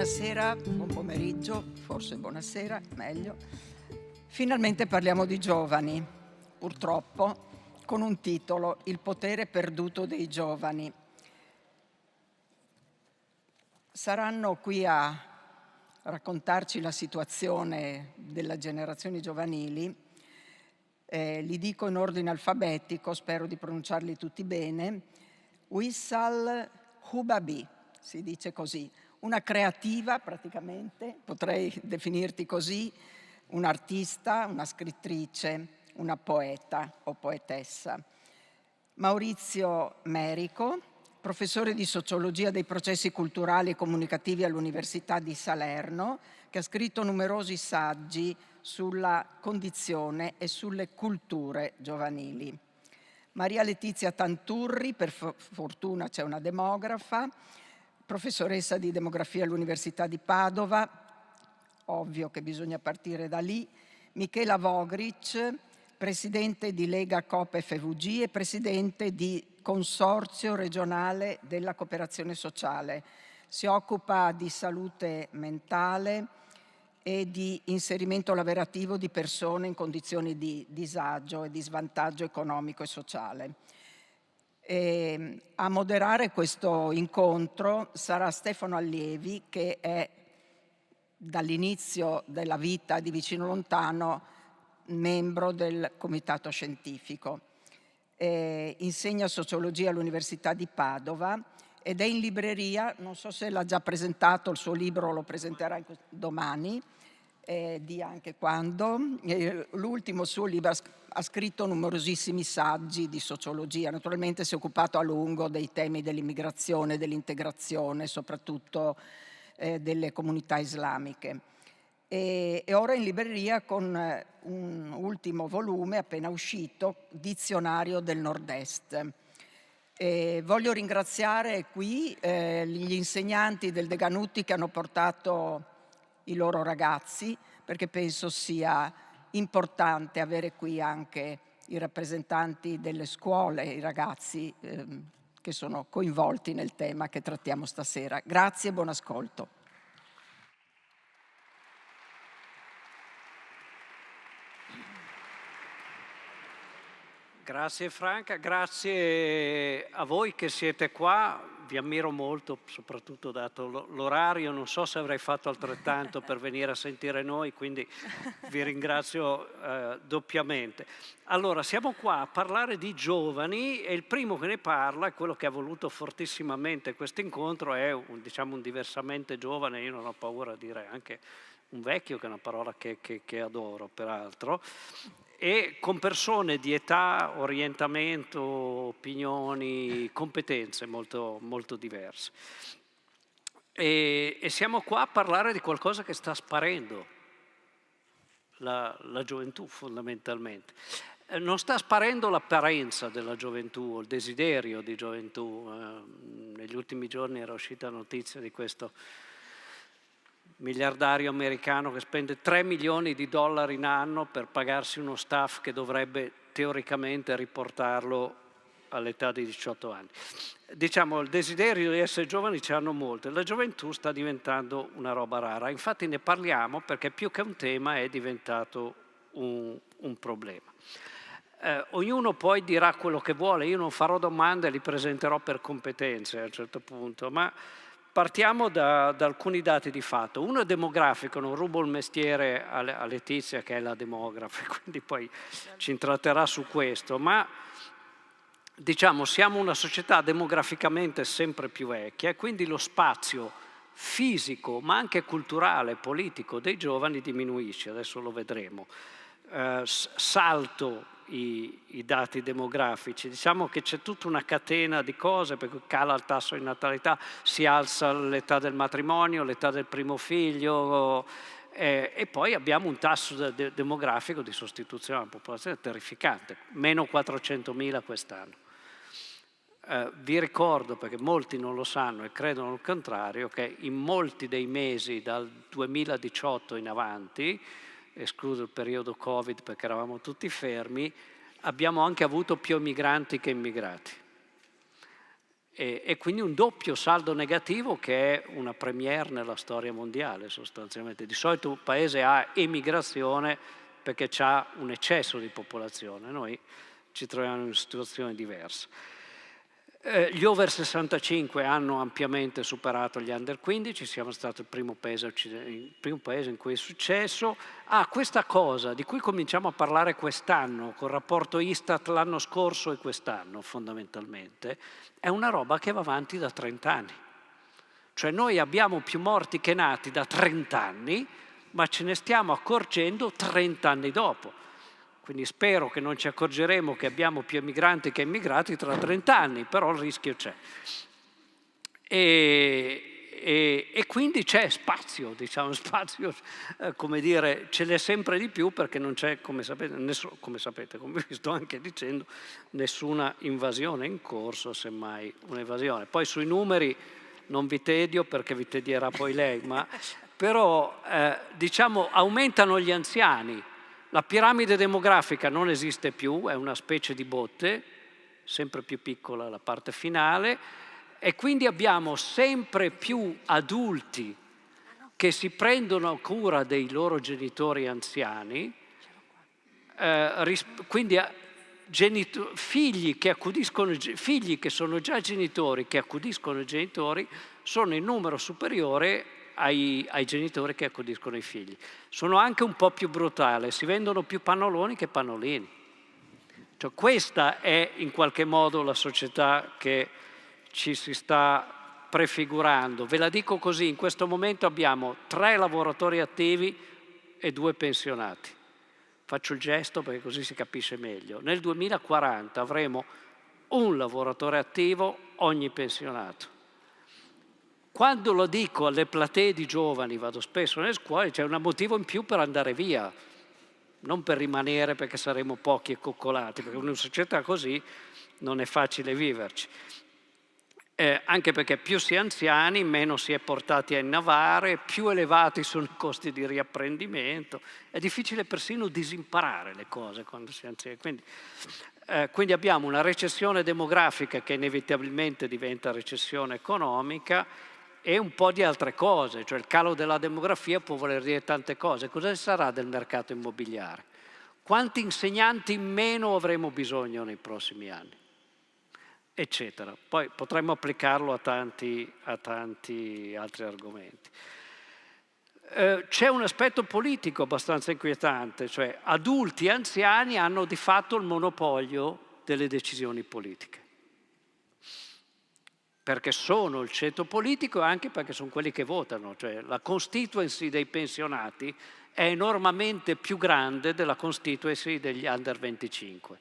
Buonasera, buon pomeriggio, forse buonasera, meglio. Finalmente parliamo di giovani, purtroppo, con un titolo: Il potere perduto dei giovani. Saranno qui a raccontarci la situazione delle generazioni giovanili. Li dico in ordine alfabetico, spero di pronunciarli tutti bene. Wissal Hubabi, si dice così, una creativa praticamente, potrei definirti così, un'artista, una scrittrice, una poeta o poetessa. Maurizio Merico, professore di sociologia dei processi culturali e comunicativi all'Università di Salerno, che ha scritto numerosi saggi sulla condizione e sulle culture giovanili. Maria Letizia Tanturri, per fortuna c'è una demografa, professoressa di demografia all'Università di Padova, ovvio che bisogna partire da lì. Michela Vogric, presidente di Lega Coop FVG e presidente di Consorzio regionale della cooperazione sociale. Si occupa di salute mentale e di inserimento lavorativo di persone in condizioni di disagio e di svantaggio economico e sociale. A moderare questo incontro sarà Stefano Allievi, che è dall'inizio della vita di Vicino Lontano membro del comitato scientifico. Insegna sociologia all'Università di Padova ed è in libreria, non so se l'ha già presentato il suo libro, lo presenterà domani, di anche quando. L'ultimo suo libro, ha scritto numerosissimi saggi di sociologia, naturalmente si è occupato a lungo dei temi dell'immigrazione, dell'integrazione, soprattutto delle comunità islamiche. E ora in libreria con un ultimo volume appena uscito, Dizionario del Nord-Est. Voglio ringraziare qui gli insegnanti del Deganutti che hanno portato i loro ragazzi, perché penso sia importante avere qui anche i rappresentanti delle scuole, i ragazzi che sono coinvolti nel tema che trattiamo stasera. Grazie e buon ascolto. Grazie Franca, grazie a voi che siete qua, vi ammiro molto, soprattutto dato l'orario, non so se avrei fatto altrettanto per venire a sentire noi, quindi vi ringrazio doppiamente. Allora, siamo qua a parlare di giovani e il primo che ne parla, quello che ha voluto fortissimamente questo incontro, è un diversamente giovane, io non ho paura di dire anche un vecchio, che è una parola che adoro peraltro, e con persone di età, orientamento, opinioni, competenze molto, molto diverse. E siamo qua a parlare di qualcosa che sta sparendo, la gioventù fondamentalmente. Non sta sparendo l'apparenza della gioventù, il desiderio di gioventù. Negli ultimi giorni era uscita notizia di questo miliardario americano che spende $3 milioni in anno per pagarsi uno staff che dovrebbe teoricamente riportarlo all'età di 18 anni. Diciamo, il desiderio di essere giovani ce l'hanno molte, la gioventù sta diventando una roba rara, infatti ne parliamo perché più che un tema è diventato un problema. Ognuno poi dirà quello che vuole, io non farò domande, li presenterò per competenze a un certo punto, ma partiamo da alcuni dati di fatto. Uno è demografico, non rubo il mestiere a Letizia che è la demografa, quindi poi ci intratterà su questo, ma diciamo siamo una società demograficamente sempre più vecchia e quindi lo spazio fisico ma anche culturale, politico dei giovani diminuisce, adesso lo vedremo. Salto i dati demografici, diciamo che c'è tutta una catena di cose, perché cala il tasso di natalità, si alza l'età del matrimonio, l'età del primo figlio, e poi abbiamo un tasso demografico di sostituzione della popolazione terrificante, meno 400.000 quest'anno. Vi ricordo, perché molti non lo sanno e credono il contrario, che in molti dei mesi dal 2018 in avanti, escluso il periodo Covid perché eravamo tutti fermi, abbiamo anche avuto più migranti che immigrati. e quindi un doppio saldo negativo che è una premiere nella storia mondiale sostanzialmente. Di solito un paese ha emigrazione perché ha un eccesso di popolazione, noi ci troviamo in una situazione diversa. Gli over 65 hanno ampiamente superato gli under 15, siamo stati il primo paese in cui è successo. Questa cosa di cui cominciamo a parlare quest'anno, col rapporto Istat l'anno scorso e quest'anno fondamentalmente, è una roba che va avanti da 30 anni. Cioè noi abbiamo più morti che nati da 30 anni, ma ce ne stiamo accorgendo 30 anni dopo. Quindi spero che non ci accorgeremo che abbiamo più emigranti che immigrati tra 30 anni, però il rischio c'è. E quindi c'è spazio, diciamo, spazio, come dire, ce n'è sempre di più perché non c'è, come sapete, come vi sto anche dicendo, nessuna invasione in corso, semmai un'evasione. Poi sui numeri non vi tedio perché vi tedierà poi lei, ma però diciamo aumentano gli anziani. La piramide demografica non esiste più, è una specie di botte, sempre più piccola la parte finale, e quindi abbiamo sempre più adulti che si prendono cura dei loro genitori anziani, quindi figli che sono già genitori, che accudiscono i genitori, sono in numero superiore ai genitori che accudiscono i figli. Sono anche un po' più brutali, si vendono più pannoloni che pannolini. Cioè, questa è in qualche modo la società che ci si sta prefigurando. Ve la dico così, in questo momento abbiamo 3 lavoratori attivi e 2 pensionati. Faccio il gesto perché così si capisce meglio. Nel 2040 avremo un lavoratore attivo ogni pensionato. Quando lo dico alle platee di giovani, vado spesso nelle scuole, c'è un motivo in più per andare via, non per rimanere perché saremo pochi e coccolati, perché in una società così non è facile viverci. Anche perché più si è anziani, meno si è portati a innavare, più elevati sono i costi di riapprendimento, è difficile persino disimparare le cose quando si è anziani. Quindi abbiamo una recessione demografica che inevitabilmente diventa recessione economica e un po' di altre cose, cioè il calo della demografia può voler dire tante cose. Cosa sarà del mercato immobiliare? Quanti insegnanti in meno avremo bisogno nei prossimi anni? Eccetera. Poi potremmo applicarlo a tanti altri argomenti. C'è un aspetto politico abbastanza inquietante, cioè adulti e anziani hanno di fatto il monopolio delle decisioni politiche. Perché sono il ceto politico e anche perché sono quelli che votano, cioè la constituency dei pensionati è enormemente più grande della constituency degli under 25.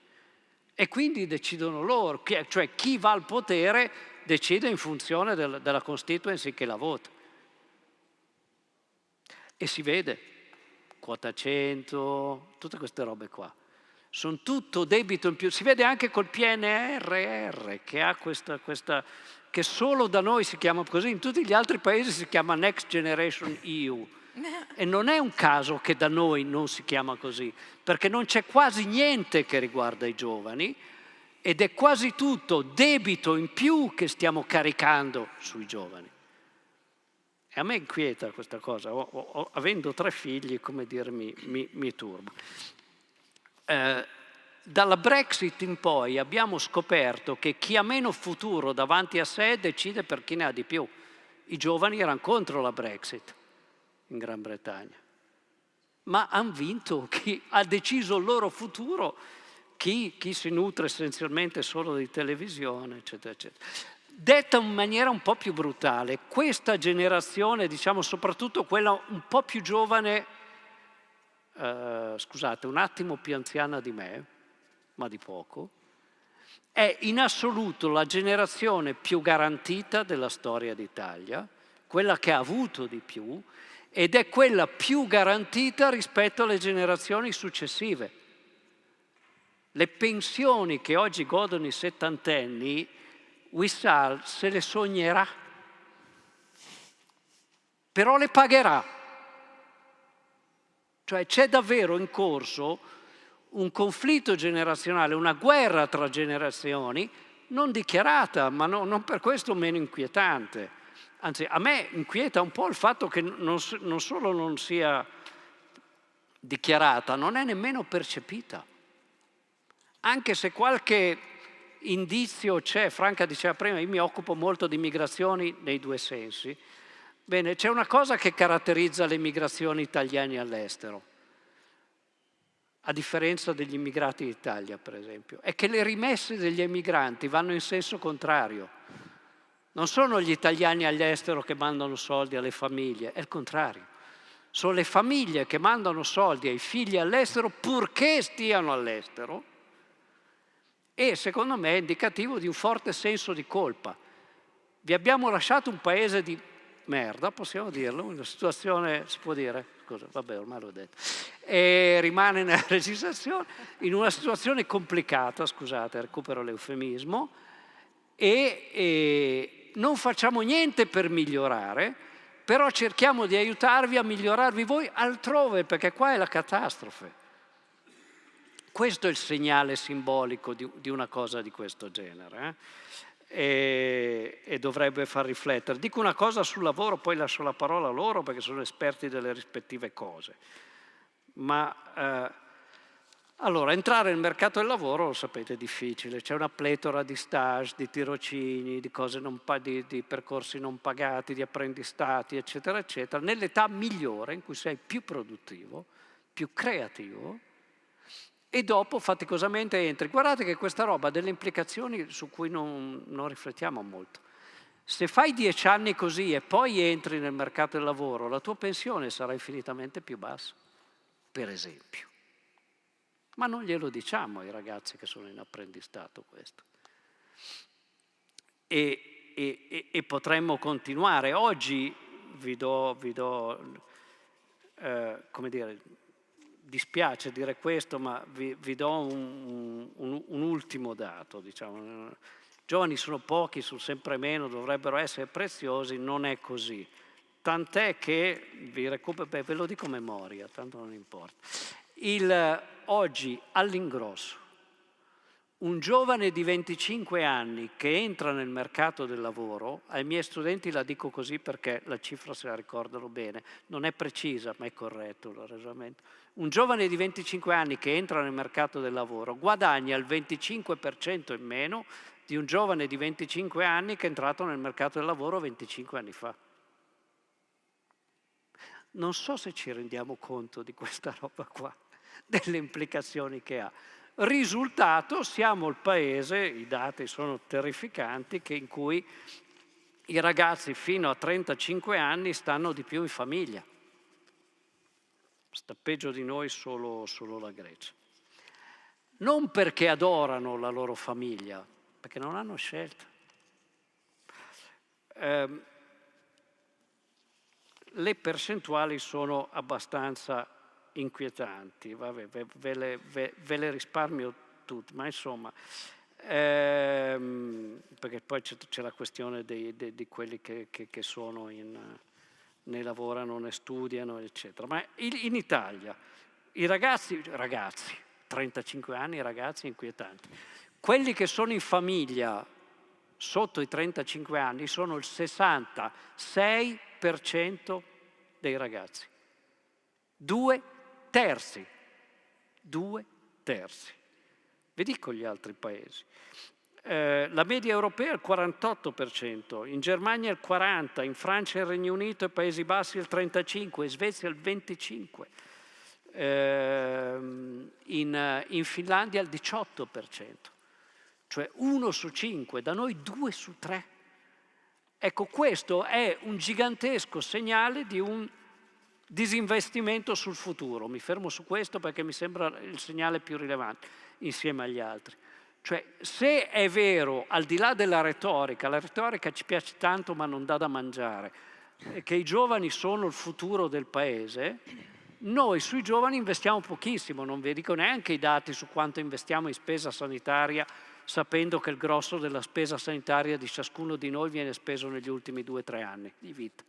E quindi decidono loro, cioè chi va al potere decide in funzione della constituency che la vota. E si vede, quota 100, tutte queste robe qua. Sono tutto debito in più, si vede anche col PNRR che ha questa che solo da noi si chiama così, in tutti gli altri paesi si chiama Next Generation EU. E non è un caso che da noi non si chiama così, perché non c'è quasi niente che riguarda i giovani ed è quasi tutto debito in più che stiamo caricando sui giovani. E a me inquieta questa cosa, avendo 3 figli, come dire, mi turba. Dalla Brexit in poi abbiamo scoperto che chi ha meno futuro davanti a sé decide per chi ne ha di più. I giovani erano contro la Brexit in Gran Bretagna, ma hanno vinto chi ha deciso il loro futuro, chi si nutre essenzialmente solo di televisione, eccetera, eccetera. Detta in maniera un po' più brutale, questa generazione, diciamo soprattutto quella un po' più giovane, scusate, un attimo più anziana di me, ma di poco, è in assoluto la generazione più garantita della storia d'Italia, quella che ha avuto di più, ed è quella più garantita rispetto alle generazioni successive. Le pensioni che oggi godono i settantenni, Wissal se le sognerà, però le pagherà. Cioè c'è davvero in corso un conflitto generazionale, una guerra tra generazioni, non dichiarata, ma non per questo meno inquietante. Anzi, a me inquieta un po' il fatto che non solo non sia dichiarata, non è nemmeno percepita. Anche se qualche indizio c'è, Franca diceva prima, io mi occupo molto di migrazioni nei due sensi. Bene, c'è una cosa che caratterizza le migrazioni italiane all'estero, a differenza degli immigrati d'Italia, per esempio, è che le rimesse degli emigranti vanno in senso contrario. Non sono gli italiani all'estero che mandano soldi alle famiglie, è il contrario. Sono le famiglie che mandano soldi ai figli all'estero purché stiano all'estero, e secondo me è indicativo di un forte senso di colpa. Vi abbiamo lasciato un paese di merda, possiamo dirlo, una situazione, si può dire? Scusa, vabbè, ormai l'ho detto. E rimane nella registrazione, in una situazione complicata, scusate, recupero l'eufemismo, e non facciamo niente per migliorare, però cerchiamo di aiutarvi a migliorarvi voi altrove, perché qua è la catastrofe. Questo è il segnale simbolico di una cosa di questo genere, e dovrebbe far riflettere. Dico una cosa sul lavoro, poi lascio la parola a loro perché sono esperti delle rispettive cose. Ma allora, entrare nel mercato del lavoro, lo sapete, è difficile. C'è una pletora di stage, di tirocini, di cose di percorsi non pagati, di apprendistati, eccetera, eccetera, nell'età migliore in cui sei più produttivo, più creativo, e dopo faticosamente entri. Guardate che questa roba ha delle implicazioni su cui non riflettiamo molto. Se fai 10 anni così e poi entri nel mercato del lavoro, la tua pensione sarà infinitamente più bassa, per esempio. Ma non glielo diciamo ai ragazzi che sono in apprendistato questo. E potremmo continuare. Oggi vi do come dire, dispiace dire questo, ma vi do un ultimo dato. Diciamo. Giovani sono pochi, sono sempre meno, dovrebbero essere preziosi, non è così. Tant'è che, ve lo dico a memoria, tanto non importa. Oggi all'ingrosso, un giovane di 25 anni che entra nel mercato del lavoro, ai miei studenti la dico così perché la cifra se la ricordano bene, non è precisa ma è corretto il ragionamento. Un giovane di 25 anni che entra nel mercato del lavoro guadagna il 25% in meno di un giovane di 25 anni che è entrato nel mercato del lavoro 25 anni fa. Non so se ci rendiamo conto di questa roba qua, delle implicazioni che ha. Risultato, siamo il paese, i dati sono terrificanti, in cui i ragazzi fino a 35 anni stanno di più in famiglia. Sta peggio di noi solo la Grecia. Non perché adorano la loro famiglia, perché non hanno scelta. Le percentuali sono abbastanza inquietanti, vabbè, ve le risparmio tutte, ma insomma, perché poi c'è la questione di quelli che sono ne lavorano, ne studiano, eccetera. Ma in Italia i ragazzi, 35 anni, ragazzi inquietanti, quelli che sono in famiglia sotto i 35 anni sono il 66% dei ragazzi. 2/3. Vi dico gli altri paesi. La media europea è il 48%, in Germania il 40%, in Francia, il Regno Unito e Paesi Bassi il 35%, in Svezia il 25%, in Finlandia il 18%, cioè 1 su 5, da noi 2 su 3. Ecco, questo è un gigantesco segnale di un disinvestimento sul futuro. Mi fermo su questo perché mi sembra il segnale più rilevante insieme agli altri. Cioè, se è vero, al di là della retorica, la retorica ci piace tanto ma non dà da mangiare, che i giovani sono il futuro del paese, noi sui giovani investiamo pochissimo, non vi dico neanche i dati su quanto investiamo in spesa sanitaria, sapendo che il grosso della spesa sanitaria di ciascuno di noi viene speso negli ultimi 2 o 3 anni di vita.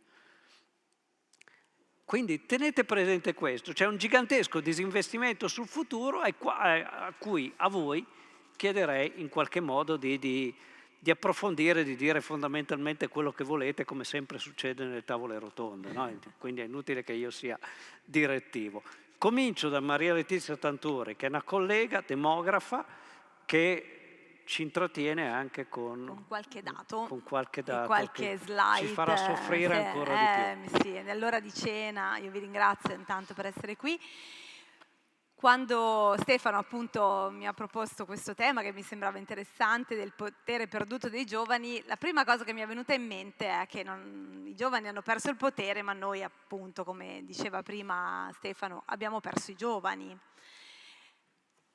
Quindi tenete presente questo, c'è un gigantesco disinvestimento sul futuro a cui a voi chiederei in qualche modo di di approfondire, di dire fondamentalmente quello che volete, come sempre succede nelle tavole rotonde, no? Quindi è inutile che io sia direttivo. Comincio da Maria Letizia Tanturi, che è una collega demografa che ci intrattiene anche con qualche dato, qualche e qualche slide. Ci farà soffrire ancora di più. Sì, nell'ora di cena io vi ringrazio intanto per essere qui. Quando Stefano appunto mi ha proposto questo tema che mi sembrava interessante del potere perduto dei giovani, la prima cosa che mi è venuta in mente è che i giovani hanno perso il potere, ma noi appunto, come diceva prima Stefano, abbiamo perso i giovani.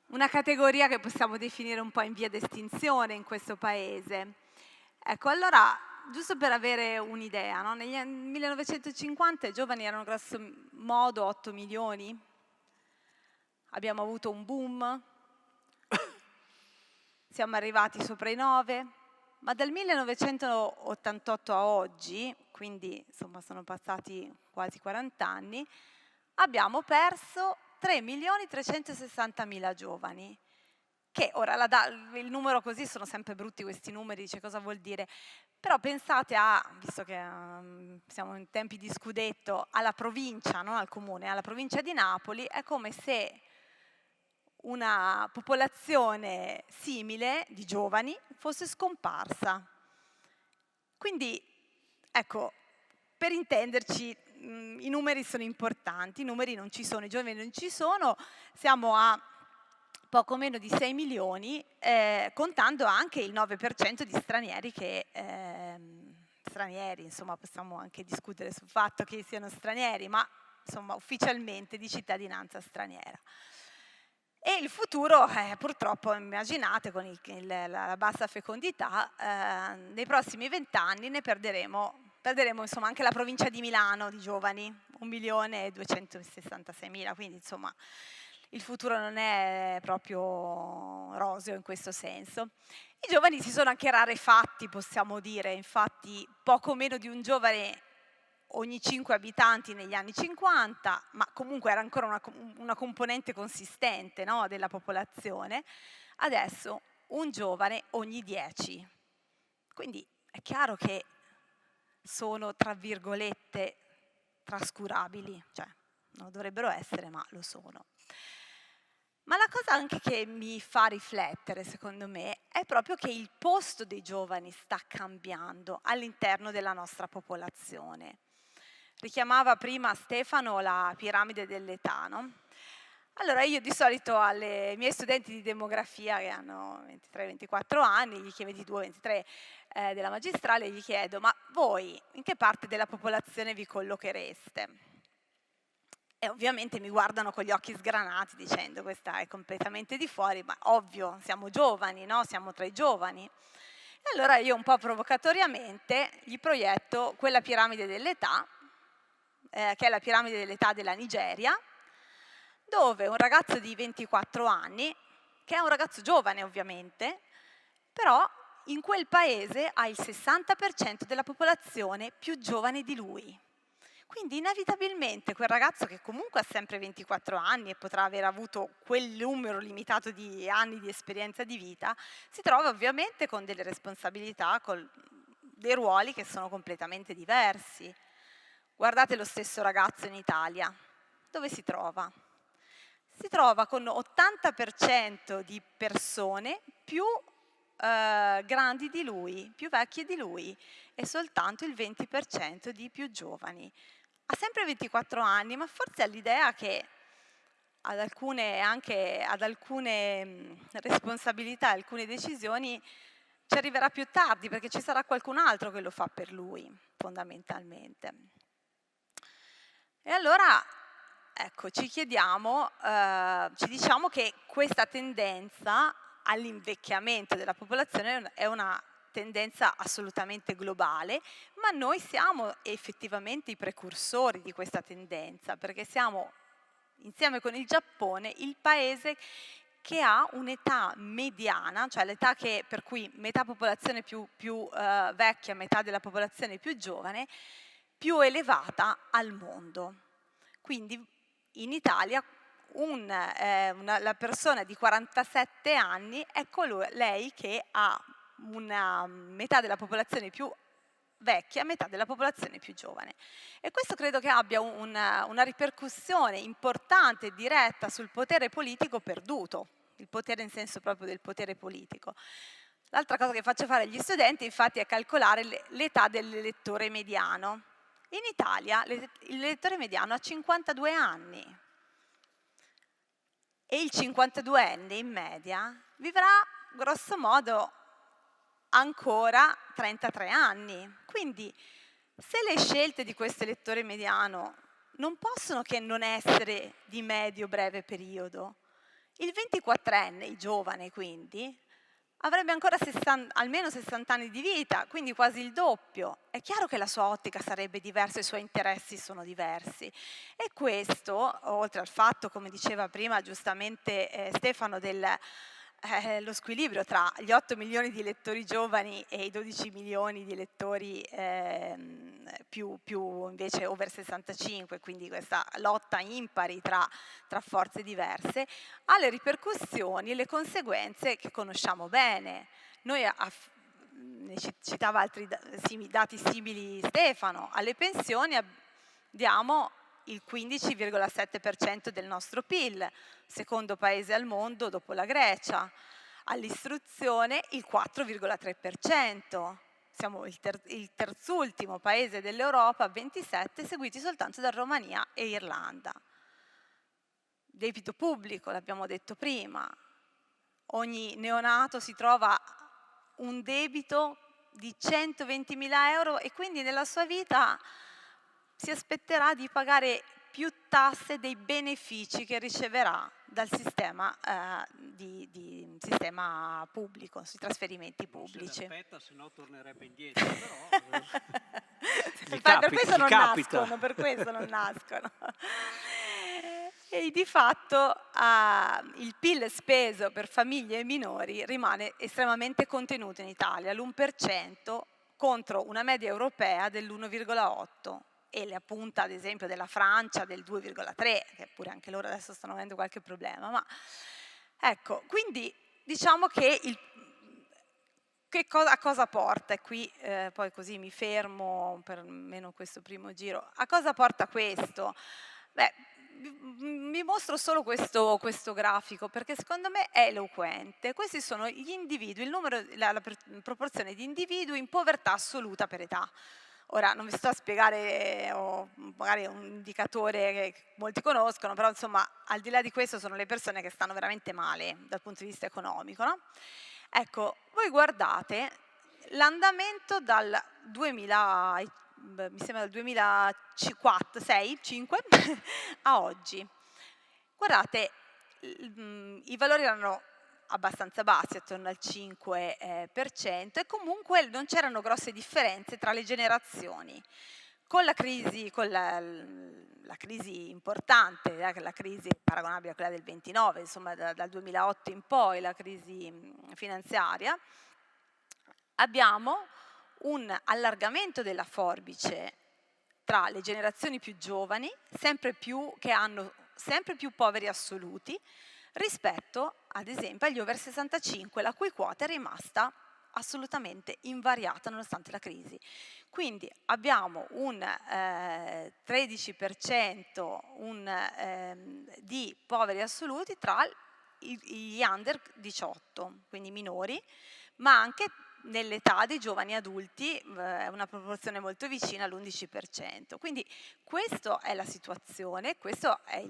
Una categoria che possiamo definire un po' in via d'estinzione in questo paese. Ecco, allora, giusto per avere un'idea, no? Negli anni 1950 i giovani erano grosso modo 8 milioni. Abbiamo avuto un boom, siamo arrivati sopra i 9, ma dal 1988 a oggi, quindi insomma sono passati quasi 40 anni, abbiamo perso 3.360.000 giovani, che ora il numero così, sono sempre brutti questi numeri, dice cosa vuol dire, però pensate visto che siamo in tempi di scudetto, alla provincia, non al comune, alla provincia di Napoli, è come se una popolazione simile di giovani fosse scomparsa. Quindi, ecco, per intenderci, i numeri sono importanti, i numeri non ci sono, i giovani non ci sono, siamo a poco meno di 6 milioni, contando anche il 9% di stranieri stranieri, insomma possiamo anche discutere sul fatto che siano stranieri, ma insomma ufficialmente di cittadinanza straniera. E il futuro, purtroppo, immaginate, con la bassa fecondità, nei prossimi 20 anni ne perderemo insomma anche la provincia di Milano di giovani, 1.266.000, quindi insomma il futuro non è proprio roseo in questo senso. I giovani si sono anche rarefatti, possiamo dire, infatti poco meno di un giovane ogni 5 abitanti negli anni 50, ma comunque era ancora una componente consistente, no, della popolazione. Adesso un giovane ogni 10. Quindi è chiaro che sono, tra virgolette, trascurabili, cioè non dovrebbero essere, ma lo sono. Ma la cosa anche che mi fa riflettere, secondo me, è proprio che il posto dei giovani sta cambiando all'interno della nostra popolazione. Richiamava prima Stefano la piramide dell'età, no? Allora io di solito ai miei studenti di demografia che hanno 23-24 anni, 22-23 della magistrale, gli chiedo: ma voi in che parte della popolazione vi collochereste? E ovviamente mi guardano con gli occhi sgranati dicendo: questa è completamente di fuori, ma ovvio, siamo giovani, no? Siamo tra i giovani. E allora io un po' provocatoriamente gli proietto quella piramide dell'età, che è la piramide dell'età della Nigeria, dove un ragazzo di 24 anni, che è un ragazzo giovane ovviamente, però in quel paese ha il 60% della popolazione più giovane di lui. Quindi inevitabilmente quel ragazzo, che comunque ha sempre 24 anni e potrà aver avuto quel numero limitato di anni di esperienza di vita, si trova ovviamente con delle responsabilità, con dei ruoli che sono completamente diversi. Guardate lo stesso ragazzo in Italia, dove si trova? Si trova con 80% di persone più grandi di lui, più vecchie di lui, e soltanto il 20% di più giovani. Ha sempre 24 anni, ma forse ha l'idea che ad alcune responsabilità, alcune decisioni ci arriverà più tardi, perché ci sarà qualcun altro che lo fa per lui, fondamentalmente. E allora, ecco, ci diciamo che questa tendenza all'invecchiamento della popolazione è una tendenza assolutamente globale, ma noi siamo effettivamente i precursori di questa tendenza, perché siamo, insieme con il Giappone, il paese che ha un'età mediana, cioè l'età per cui metà popolazione più vecchia, metà della popolazione più giovane, più elevata al mondo. Quindi in Italia la persona di 47 anni è lei che ha una metà della popolazione più vecchia, metà della popolazione più giovane. E questo credo che abbia una ripercussione importante e diretta sul potere politico perduto, il potere in senso proprio del potere politico. L'altra cosa che faccio fare agli studenti, infatti, è calcolare l'età dell'elettore mediano. In Italia l'elettore mediano ha 52 anni e il 52enne in media vivrà grosso modo ancora 33 anni. Quindi se le scelte di questo elettore mediano non possono che non essere di medio-breve periodo, il 24enne, il giovane quindi, avrebbe ancora almeno 60 anni di vita, quindi quasi il doppio. È chiaro che la sua ottica sarebbe diversa, i suoi interessi sono diversi. E questo, oltre al fatto, come diceva prima giustamente Stefano, lo squilibrio tra gli 8 milioni di elettori giovani e i 12 milioni di elettori più invece over 65, quindi questa lotta impari tra forze diverse, ha le ripercussioni e le conseguenze che conosciamo bene. Noi ne citava altri dati simili Stefano, alle pensioni diamo il 15,7% del nostro PIL, secondo paese al mondo dopo la Grecia, all'istruzione il 4,3%. Siamo il terzultimo paese dell'Europa, 27, seguiti soltanto da Romania e Irlanda. Debito pubblico, l'abbiamo detto prima, ogni neonato si trova un debito di 120.000 euro e quindi nella sua vita si aspetterà di pagare più tasse dei benefici che riceverà dal sistema, sistema pubblico, sui trasferimenti pubblici. Aspetta, se no tornerebbe indietro, però per questo non nascono. E di fatto il PIL speso per famiglie e minori rimane estremamente contenuto in Italia, l'1% contro una media europea dell'1,8%. E le appunta ad esempio della Francia del 2,3, che pure anche loro adesso stanno avendo qualche problema. Ma ecco, quindi diciamo che a cosa porta? E qui poi così mi fermo per almeno questo primo giro. A cosa porta questo? Beh, vi mostro solo questo grafico perché secondo me è eloquente. Questi sono gli individui, la proporzione di individui in povertà assoluta per età. Ora non vi sto a spiegare, magari è un indicatore che molti conoscono, però insomma al di là di questo sono le persone che stanno veramente male dal punto di vista economico, no? Ecco, voi guardate l'andamento dal 2000, mi sembra dal 2004, 6, 5 a oggi. Guardate, i valori erano abbastanza bassi, attorno al 5%, e comunque non c'erano grosse differenze tra le generazioni. Con la crisi importante, la crisi paragonabile a quella del 29, insomma dal 2008 in poi, la crisi finanziaria, abbiamo un allargamento della forbice tra le generazioni più giovani, che hanno sempre più poveri assoluti, rispetto ad esempio agli over 65, la cui quota è rimasta assolutamente invariata nonostante la crisi. Quindi abbiamo un 13% di poveri assoluti tra gli under 18, quindi minori, ma anche nell'età dei giovani adulti una proporzione molto vicina all'11%. Quindi questa è la situazione, questo è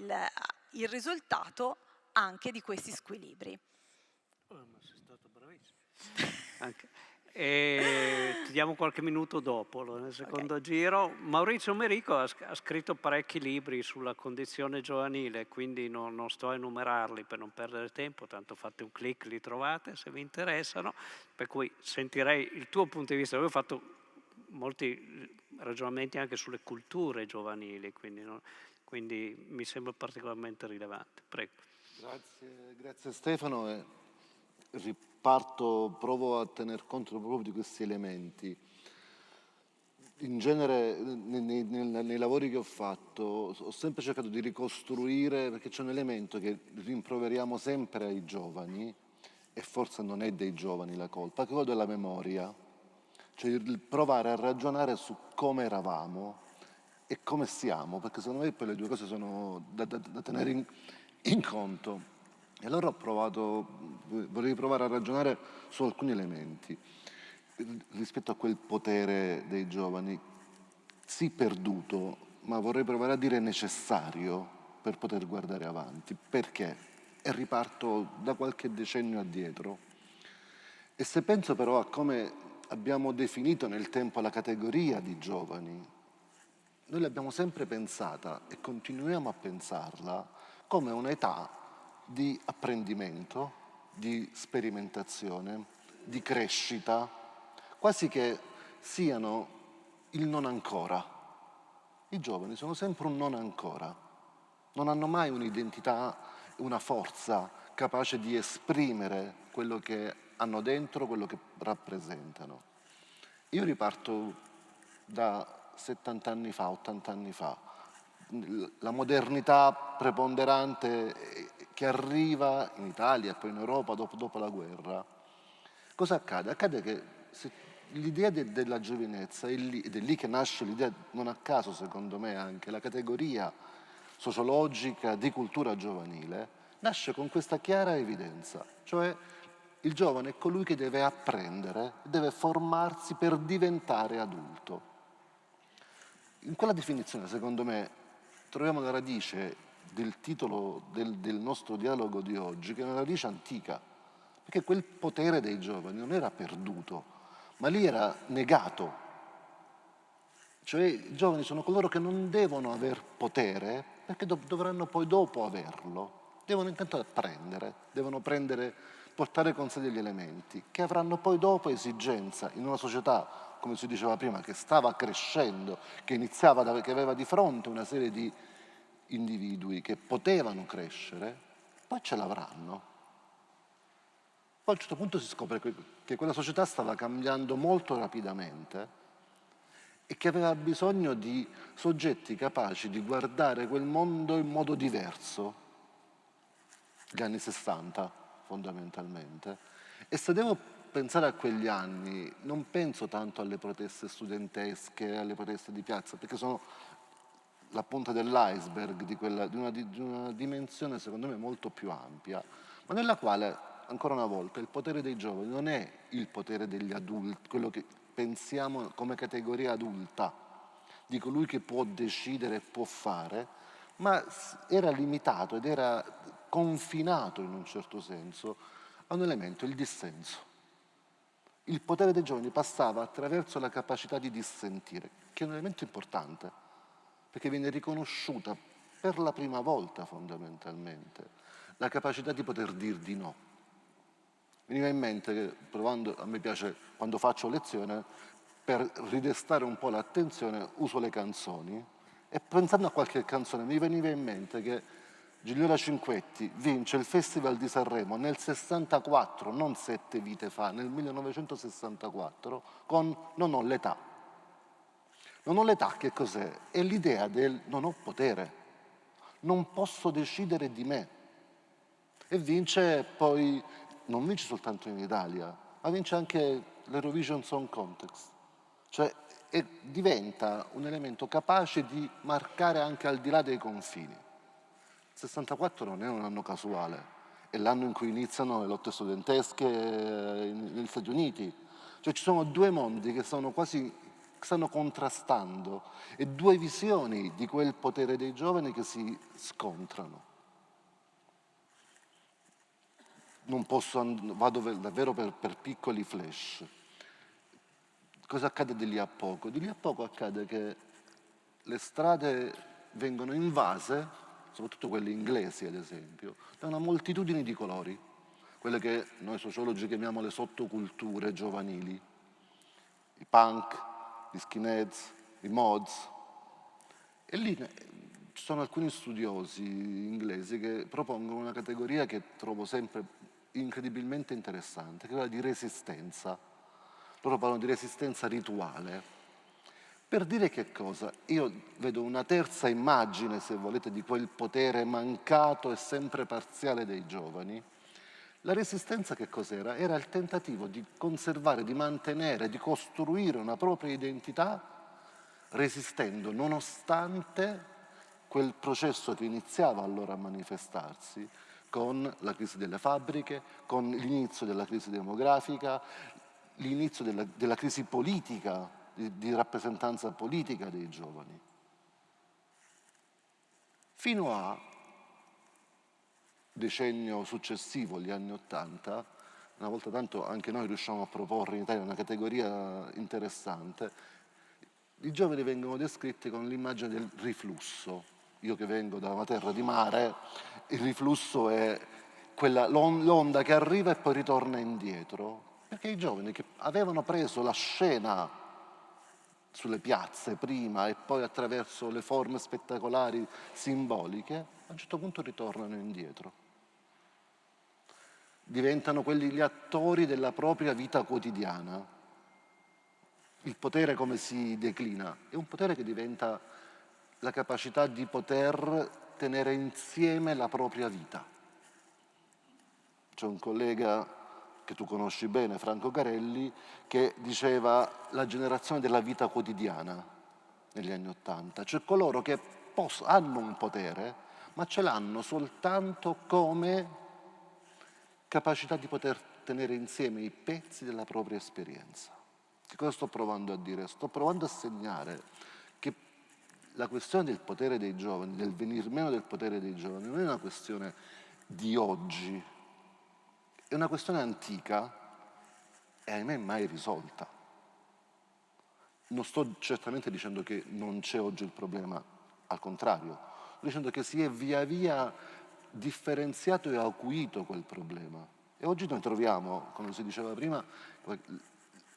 il risultato anche di questi squilibri. Ma sei stato bravissimo. Ti diamo qualche minuto dopo, nel secondo giro. Maurizio Merico ha scritto parecchi libri sulla condizione giovanile, quindi non sto a enumerarli per non perdere tempo, tanto fate un clic, li trovate se vi interessano, per cui sentirei il tuo punto di vista. Io ho fatto molti ragionamenti anche sulle culture giovanili, quindi mi sembra particolarmente rilevante. Prego. Grazie Stefano. Provo a tener conto proprio di questi elementi. In genere nei lavori che ho fatto ho sempre cercato di ricostruire, perché c'è un elemento che rimproveriamo sempre ai giovani, e forse non è dei giovani la colpa, che è quello della memoria, cioè il provare a ragionare su come eravamo e come siamo, perché secondo me poi le due cose sono da tenere in conto. E allora vorrei provare a ragionare su alcuni elementi rispetto a quel potere dei giovani, sì perduto, ma vorrei provare a dire necessario per poter guardare avanti. Perché? E riparto da qualche decennio addietro. E se penso però a come abbiamo definito nel tempo la categoria di giovani, noi l'abbiamo sempre pensata e continuiamo a pensarla come un'età di apprendimento, di sperimentazione, di crescita, quasi che siano il non ancora. I giovani sono sempre un non ancora, non hanno mai un'identità, una forza capace di esprimere quello che hanno dentro, quello che rappresentano. Io riparto da 70 anni fa, 80 anni fa, la modernità preponderante che arriva in Italia e poi in Europa dopo la guerra. Cosa accade? Accade che l'idea della giovinezza ed è lì che nasce l'idea, non a caso secondo me anche, la categoria sociologica di cultura giovanile, nasce con questa chiara evidenza, cioè il giovane è colui che deve apprendere, deve formarsi per diventare adulto. In quella definizione, secondo me, troviamo la radice del titolo del nostro dialogo di oggi, che è una radice antica, perché quel potere dei giovani non era perduto, ma lì era negato. Cioè i giovani sono coloro che non devono aver potere, perché dovranno poi dopo averlo. Devono intanto apprendere, portare con sé degli elementi, che avranno poi dopo esigenza in una società, come si diceva prima, che stava crescendo, che aveva di fronte una serie di individui che potevano crescere, poi ce l'avranno. Poi a un certo punto si scopre che quella società stava cambiando molto rapidamente e che aveva bisogno di soggetti capaci di guardare quel mondo in modo diverso. Gli anni 60, fondamentalmente. E se devo pensare a quegli anni, non penso tanto alle proteste studentesche, alle proteste di piazza, perché sono la punta dell'iceberg di una dimensione, secondo me, molto più ampia, ma nella quale, ancora una volta, il potere dei giovani non è il potere degli adulti, quello che pensiamo come categoria adulta, di colui che può decidere e può fare, ma era limitato ed era confinato in un certo senso a un elemento, il dissenso. Il potere dei giovani passava attraverso la capacità di dissentire, che è un elemento importante, perché viene riconosciuta per la prima volta fondamentalmente la capacità di poter dir di no. Veniva in mente che, a me piace quando faccio lezione, per ridestare un po' l'attenzione uso le canzoni e pensando a qualche canzone mi veniva in mente che Gigliola Cinquetti vince il Festival di Sanremo nel 64, non 7 vite fa, nel 1964, con Non ho l'età. Non ho l'età che cos'è? È l'idea del non ho potere, non posso decidere di me. E vince poi, non vince soltanto in Italia, ma vince anche l'Eurovision Song Contest. Cioè diventa un elemento capace di marcare anche al di là dei confini. Il 64 non è un anno casuale, è l'anno in cui iniziano le lotte studentesche negli Stati Uniti. Cioè ci sono due mondi che stanno contrastando e due visioni di quel potere dei giovani che si scontrano. Vado davvero per piccoli flash. Cosa accade di lì a poco? Di lì a poco accade che le strade vengono invase, soprattutto quelle inglesi ad esempio, da una moltitudine di colori, quelle che noi sociologi chiamiamo le sottoculture giovanili, i punk, gli skinheads, i mods. E lì ci sono alcuni studiosi inglesi che propongono una categoria che trovo sempre incredibilmente interessante, che è quella di resistenza. Loro parlano di resistenza rituale. Per dire che cosa? Io vedo una terza immagine, se volete, di quel potere mancato e sempre parziale dei giovani, La resistenza che cos'era? Era il tentativo di conservare, di mantenere, di costruire una propria identità resistendo nonostante quel processo che iniziava allora a manifestarsi con la crisi delle fabbriche, con l'inizio della crisi demografica, l'inizio della crisi politica, di rappresentanza politica dei giovani. Fino a decennio successivo, gli anni '80, una volta tanto anche noi riusciamo a proporre in Italia una categoria interessante, i giovani vengono descritti con l'immagine del riflusso. Io che vengo da una terra di mare, il riflusso è l'onda che arriva e poi ritorna indietro, perché i giovani che avevano preso la scena sulle piazze prima e poi attraverso le forme spettacolari simboliche, a un certo punto ritornano indietro. Diventano quelli gli attori della propria vita quotidiana. Il potere come si declina? È un potere che diventa la capacità di poter tenere insieme la propria vita. C'è un collega che tu conosci bene, Franco Carelli, che diceva la generazione della vita quotidiana negli anni '80, cioè coloro che hanno un potere, ma ce l'hanno soltanto come capacità di poter tenere insieme i pezzi della propria esperienza. Che cosa sto provando a dire? Sto provando a segnare che la questione del potere dei giovani, del venir meno del potere dei giovani, non è una questione di oggi, è una questione antica e ahimè mai risolta. Non sto certamente dicendo che non c'è oggi il problema, al contrario, sto dicendo che si è via via differenziato e acuito quel problema. E oggi noi troviamo, come si diceva prima,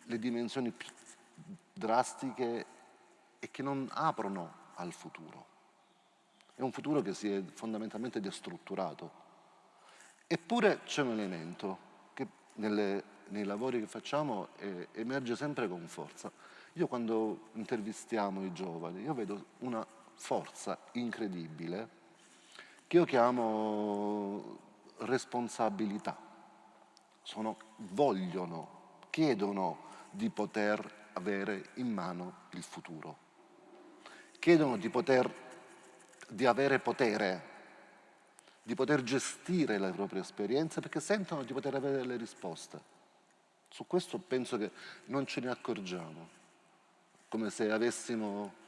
le dimensioni più drastiche e che non aprono al futuro. È un futuro che si è fondamentalmente destrutturato. Eppure c'è un elemento che nei lavori che facciamo emerge sempre con forza. Io quando intervistiamo i giovani, io vedo una forza incredibile che io chiamo responsabilità. Chiedono di poter avere in mano il futuro. Chiedono di avere potere, di poter gestire le proprie esperienze perché sentono di poter avere le risposte. Su questo penso che non ce ne accorgiamo, come se avessimo,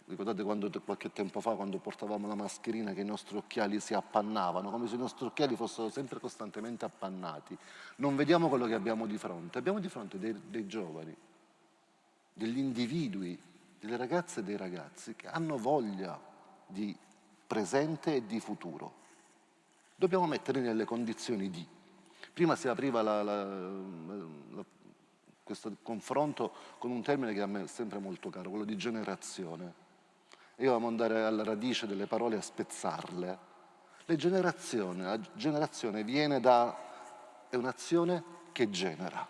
ricordate qualche tempo fa quando portavamo la mascherina che i nostri occhiali si appannavano, come se i nostri occhiali fossero sempre costantemente appannati. Non vediamo quello che abbiamo di fronte dei giovani, degli individui, delle ragazze e dei ragazzi che hanno voglia di presente e di futuro. Dobbiamo metterli nelle condizioni di. Prima si apriva questo confronto con un termine che a me è sempre molto caro, quello di generazione. Io vogliamo andare alla radice delle parole e a spezzarle. La generazione è un'azione che genera.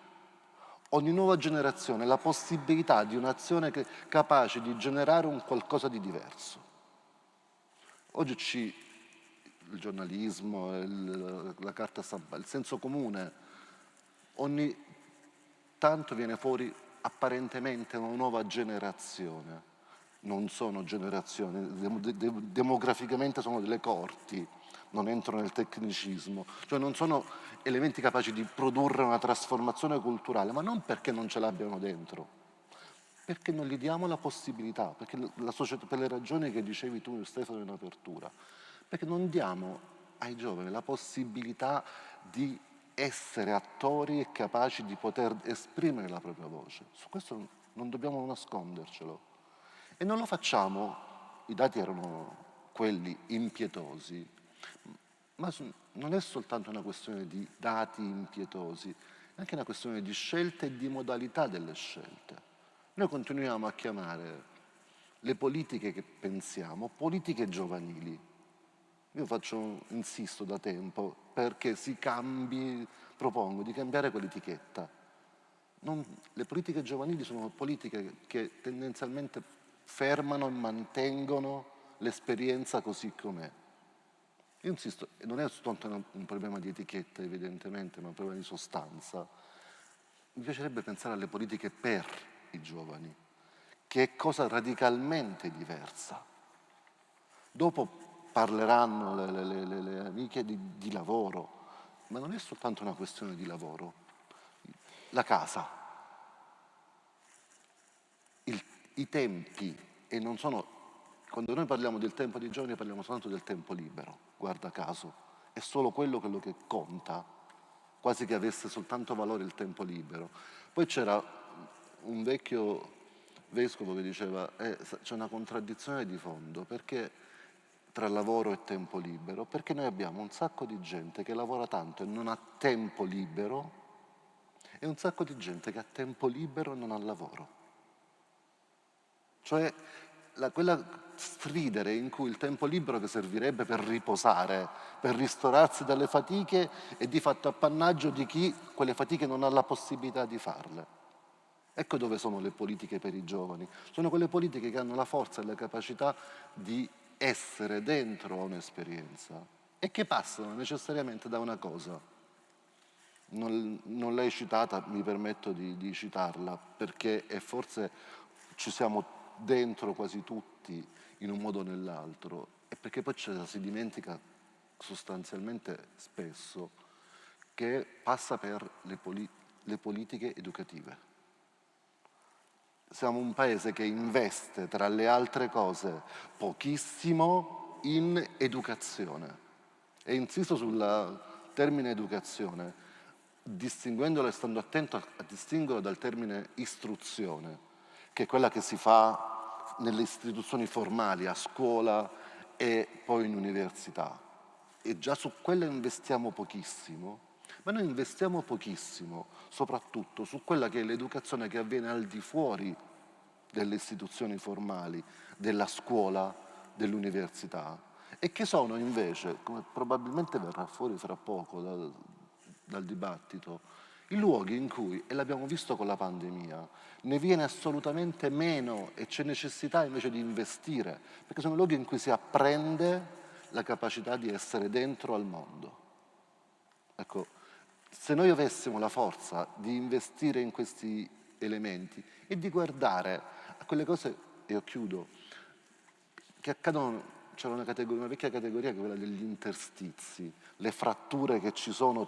Ogni nuova generazione ha la possibilità di un'azione capace di generare un qualcosa di diverso. Oggi il giornalismo, la carta stampa, il senso comune, ogni tanto viene fuori apparentemente una nuova generazione. Non sono generazioni, demograficamente sono delle coorti, non entro nel tecnicismo, cioè non sono elementi capaci di produrre una trasformazione culturale, ma non perché non ce l'abbiano dentro, perché non gli diamo la possibilità, perché la società, per le ragioni che dicevi tu Stefano in apertura, perché non diamo ai giovani la possibilità di essere attori e capaci di poter esprimere la propria voce. Su questo non dobbiamo nascondercelo. E non lo facciamo, i dati erano quelli impietosi, ma non è soltanto una questione di dati impietosi, è anche una questione di scelte e di modalità delle scelte. Noi continuiamo a chiamare le politiche che pensiamo politiche giovanili. Io insisto da tempo perché propongo di cambiare quell'etichetta. Le politiche giovanili sono politiche che tendenzialmente fermano e mantengono l'esperienza così com'è. Io insisto, non è soltanto un problema di etichetta evidentemente, ma un problema di sostanza. Mi piacerebbe pensare alle politiche per i giovani, che è cosa radicalmente diversa. Dopo parleranno le amiche di lavoro, ma non è soltanto una questione di lavoro. La casa, i tempi, e non sono... Quando noi parliamo del tempo dei giovani parliamo soltanto del tempo libero, guarda caso, è solo quello che conta, quasi che avesse soltanto valore il tempo libero. Poi c'era un vecchio vescovo che diceva c'è una contraddizione di fondo, perché tra lavoro e tempo libero, perché noi abbiamo un sacco di gente che lavora tanto e non ha tempo libero e un sacco di gente che ha tempo libero e non ha lavoro. Cioè quella stridere in cui il tempo libero che servirebbe per riposare, per ristorarsi dalle fatiche, è di fatto appannaggio di chi quelle fatiche non ha la possibilità di farle. Ecco dove sono le politiche per i giovani. Sono quelle politiche che hanno la forza e la capacità di essere dentro a un'esperienza e che passano necessariamente da una cosa. Non l'hai citata, mi permetto di citarla, perché forse ci siamo dentro quasi tutti in un modo o nell'altro, e perché poi si dimentica sostanzialmente spesso che passa per le politiche educative. Siamo un paese che investe, tra le altre cose, pochissimo in educazione. E insisto sul termine educazione, distinguendolo e stando attento a distinguerlo dal termine istruzione, che è quella che si fa nelle istituzioni formali, a scuola e poi in università. E già su quella investiamo pochissimo, ma noi investiamo pochissimo soprattutto su quella che è l'educazione che avviene al di fuori delle istituzioni formali, della scuola, dell'università, e che sono invece, come probabilmente verrà fuori fra poco dal dibattito, i luoghi in cui, e l'abbiamo visto con la pandemia, ne viene assolutamente meno e c'è necessità invece di investire, perché sono luoghi in cui si apprende la capacità di essere dentro al mondo. Ecco, se noi avessimo la forza di investire in questi elementi e di guardare a quelle cose, e io chiudo, che accadono, c'era una vecchia categoria che è quella degli interstizi, le fratture che ci sono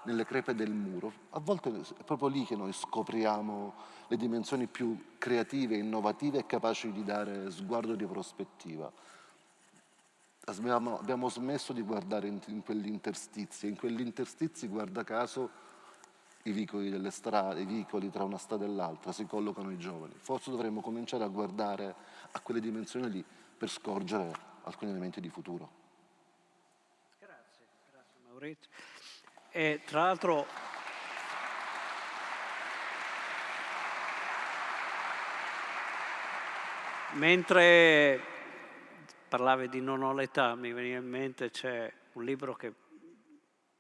nelle crepe del muro. A volte è proprio lì che noi scopriamo le dimensioni più creative, innovative e capaci di dare sguardo di prospettiva. Abbiamo smesso di guardare in quegli interstizi, e in quegli interstizi, guarda caso, i vicoli delle strade, i vicoli tra una strada e l'altra, si collocano i giovani. Forse dovremmo cominciare a guardare a quelle dimensioni lì per scorgere alcuni elementi di futuro. Grazie Maurizio. E tra l'altro mentre parlavi di non ho l'età, mi veniva in mente, c'è un libro che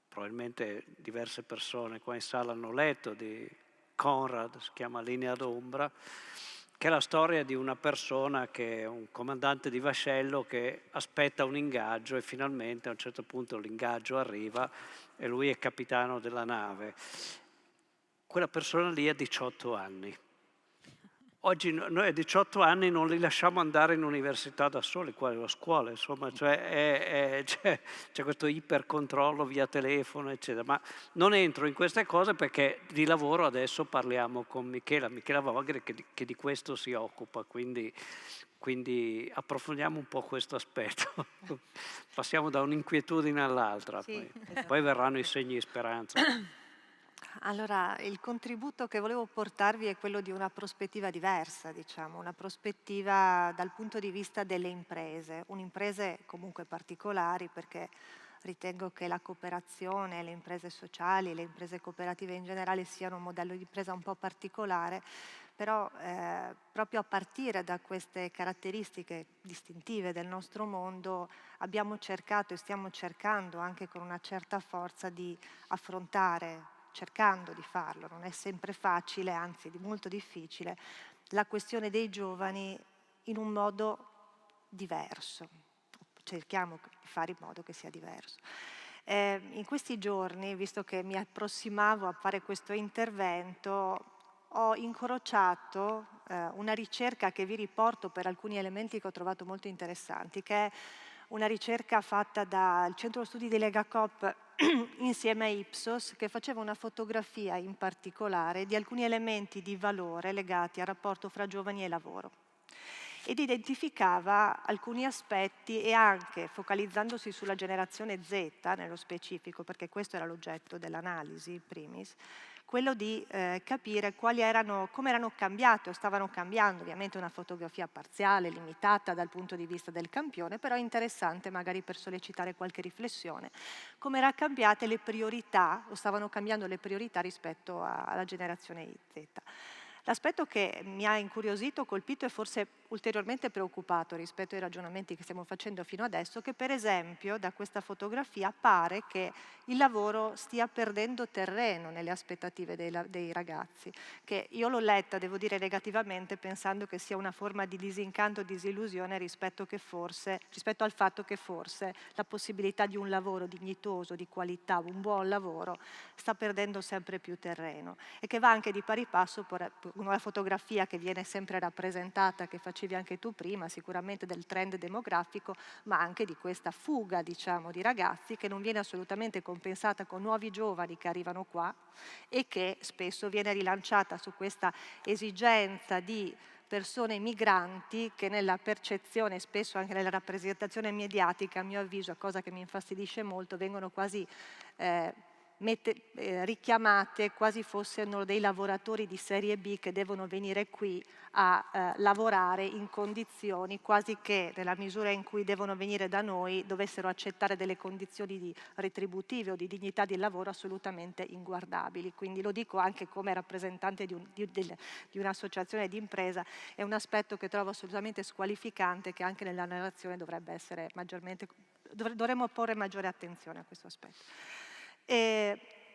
probabilmente diverse persone qua in sala hanno letto, di Conrad, si chiama Linea d'ombra, che è la storia di una persona che è un comandante di vascello che aspetta un ingaggio e finalmente a un certo punto l'ingaggio arriva e lui è capitano della nave. Quella persona lì ha 18 anni. Oggi noi a 18 anni non li lasciamo andare in università da soli, qua a scuola, insomma, cioè c'è questo ipercontrollo via telefono, eccetera. Ma non entro in queste cose perché di lavoro adesso parliamo con Michela Vogel che di questo si occupa, quindi approfondiamo un po' questo aspetto. Passiamo da un'inquietudine all'altra, Sì, poi esatto. verranno i segni di speranza. Allora, il contributo che volevo portarvi è quello di una prospettiva diversa, diciamo, una prospettiva dal punto di vista delle imprese, imprese comunque particolari, perché ritengo che la cooperazione, le imprese sociali, le imprese cooperative in generale siano un modello di impresa un po' particolare, però proprio a partire da queste caratteristiche distintive del nostro mondo abbiamo cercato e stiamo cercando anche con una certa forza di affrontare, cercando di farlo, non è sempre facile, anzi è molto difficile, la questione dei giovani in un modo diverso, cerchiamo di fare in modo che sia diverso. In questi giorni, visto che mi approssimavo a fare questo intervento, ho incrociato una ricerca che vi riporto per alcuni elementi che ho trovato molto interessanti, che è una ricerca fatta dal Centro Studi di Legacoop insieme a Ipsos, che faceva una fotografia in particolare di alcuni elementi di valore legati al rapporto fra giovani e lavoro, ed identificava alcuni aspetti, e anche focalizzandosi sulla generazione Z nello specifico, perché questo era l'oggetto dell'analisi in primis, quello di capire come erano cambiate o stavano cambiando. Ovviamente una fotografia parziale, limitata dal punto di vista del campione, però interessante magari per sollecitare qualche riflessione, come erano cambiate le priorità o stavano cambiando le priorità rispetto alla generazione Z. L'aspetto che mi ha incuriosito, colpito e forse ulteriormente preoccupato rispetto ai ragionamenti che stiamo facendo fino adesso, è che per esempio da questa fotografia pare che il lavoro stia perdendo terreno nelle aspettative dei ragazzi, che io l'ho letta, devo dire, negativamente, pensando che sia una forma di disincanto, disillusione rispetto al fatto che forse la possibilità di un lavoro dignitoso, di qualità, un buon lavoro, sta perdendo sempre più terreno, e che va anche di pari passo con una fotografia che viene sempre rappresentata, che facevi anche tu prima, sicuramente del trend demografico, ma anche di questa fuga, diciamo, di ragazzi, che non viene assolutamente compensata con nuovi giovani che arrivano qua, e che spesso viene rilanciata su questa esigenza di persone migranti che nella percezione, spesso anche nella rappresentazione mediatica, a mio avviso, cosa che mi infastidisce molto, vengono quasi richiamate quasi fossero dei lavoratori di serie B che devono venire qui a lavorare in condizioni quasi che, nella misura in cui devono venire da noi, dovessero accettare delle condizioni retributive o di dignità di lavoro assolutamente inguardabili. Quindi lo dico anche come rappresentante di un'associazione di impresa, è un aspetto che trovo assolutamente squalificante, che anche nella narrazione dovrebbe essere maggiormente, dovremmo porre maggiore attenzione a questo aspetto.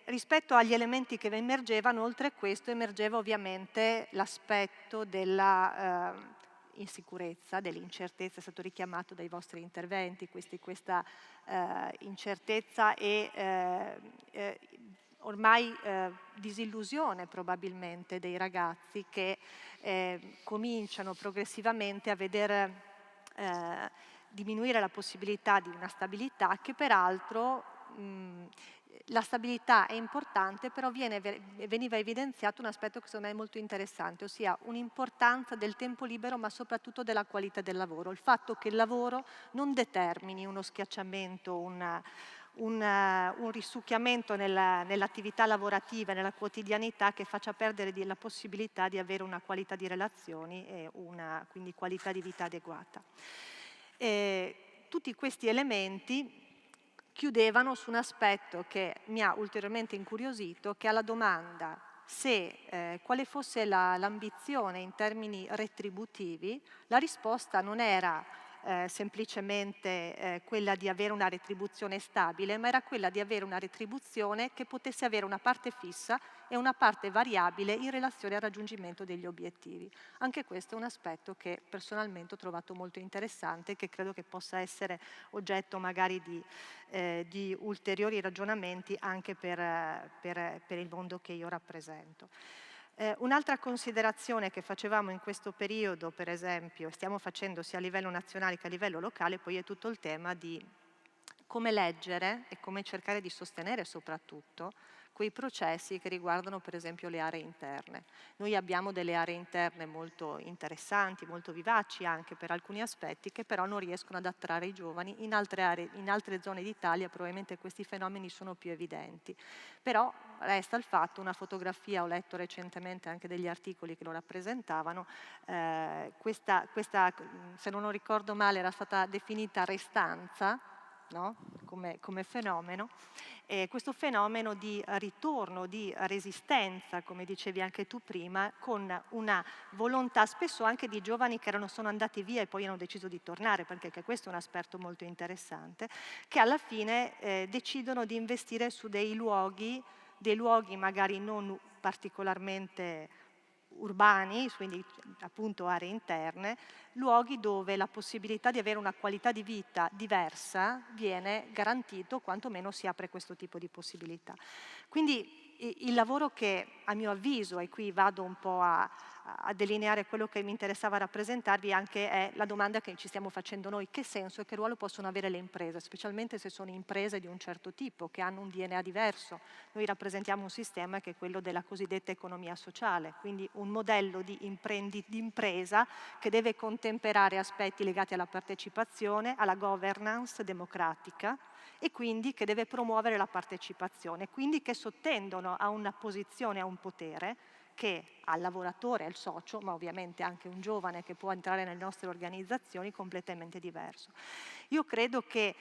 Rispetto agli elementi che emergevano, oltre a questo emergeva ovviamente l'aspetto della insicurezza, dell'incertezza, è stato richiamato dai vostri interventi, questa incertezza e ormai disillusione probabilmente dei ragazzi che cominciano progressivamente a vedere diminuire la possibilità di una stabilità che peraltro la stabilità è importante, però veniva evidenziato un aspetto che secondo me è molto interessante, ossia un'importanza del tempo libero, ma soprattutto della qualità del lavoro. Il fatto che il lavoro non determini uno schiacciamento, un risucchiamento nell'attività lavorativa, nella quotidianità, che faccia perdere la possibilità di avere una qualità di relazioni e una quindi qualità di vita adeguata. Tutti questi elementi chiudevano su un aspetto che mi ha ulteriormente incuriosito, che è la domanda se quale fosse l'ambizione in termini retributivi. La risposta non era semplicemente quella di avere una retribuzione stabile, ma era quella di avere una retribuzione che potesse avere una parte fissa e una parte variabile in relazione al raggiungimento degli obiettivi. Anche questo è un aspetto che personalmente ho trovato molto interessante e che credo che possa essere oggetto magari di ulteriori ragionamenti anche per il mondo che io rappresento. Un'altra considerazione che facevamo in questo periodo, per esempio, stiamo facendo sia a livello nazionale che a livello locale, poi è tutto il tema di come leggere e come cercare di sostenere soprattutto quei processi che riguardano per esempio le aree interne. Noi abbiamo delle aree interne molto interessanti, molto vivaci anche per alcuni aspetti, che però non riescono ad attrarre i giovani. In altre zone d'Italia probabilmente questi fenomeni sono più evidenti. Però resta il fatto, una fotografia, ho letto recentemente anche degli articoli che lo rappresentavano, questa, se non ricordo male, era stata definita restanza, no? come fenomeno, questo fenomeno di ritorno, di resistenza, come dicevi anche tu prima, con una volontà spesso anche di giovani che sono andati via e poi hanno deciso di tornare, perché anche questo è un aspetto molto interessante, che alla fine decidono di investire su dei luoghi magari non particolarmente urbani, quindi appunto aree interne, luoghi dove la possibilità di avere una qualità di vita diversa viene garantito, quantomeno si apre questo tipo di possibilità. Quindi il lavoro che a mio avviso, e qui vado un po' a delineare quello che mi interessava rappresentarvi, anche è la domanda che ci stiamo facendo noi: che senso e che ruolo possono avere le imprese, specialmente se sono imprese di un certo tipo, che hanno un DNA diverso. Noi rappresentiamo un sistema che è quello della cosiddetta economia sociale, quindi un modello di impresa che deve contemperare aspetti legati alla partecipazione, alla governance democratica, e quindi che deve promuovere la partecipazione, quindi che sottendono a una posizione, a un potere che al lavoratore, al socio, ma ovviamente anche un giovane che può entrare nelle nostre organizzazioni, completamente diverso. Io credo che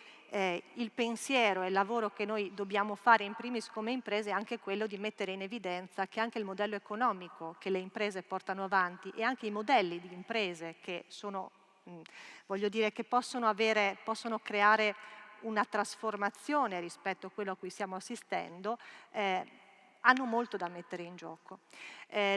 il pensiero e il lavoro che noi dobbiamo fare in primis come imprese è anche quello di mettere in evidenza che anche il modello economico che le imprese portano avanti e anche i modelli di imprese che sono, voglio dire, che possono creare una trasformazione rispetto a quello a cui stiamo assistendo, hanno molto da mettere in gioco.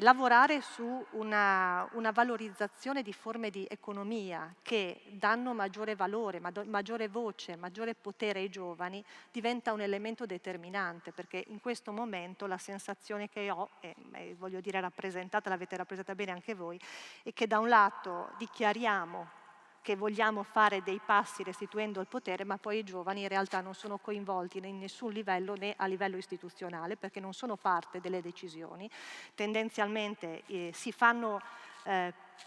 Lavorare su una valorizzazione di forme di economia che danno maggiore valore, maggiore voce, maggiore potere ai giovani diventa un elemento determinante, perché in questo momento la sensazione che ho, e voglio dire rappresentata, l'avete rappresentata bene anche voi, è che da un lato dichiariamo che vogliamo fare dei passi restituendo il potere, ma poi i giovani in realtà non sono coinvolti in nessun livello, né a livello istituzionale, perché non sono parte delle decisioni. Tendenzialmente si fanno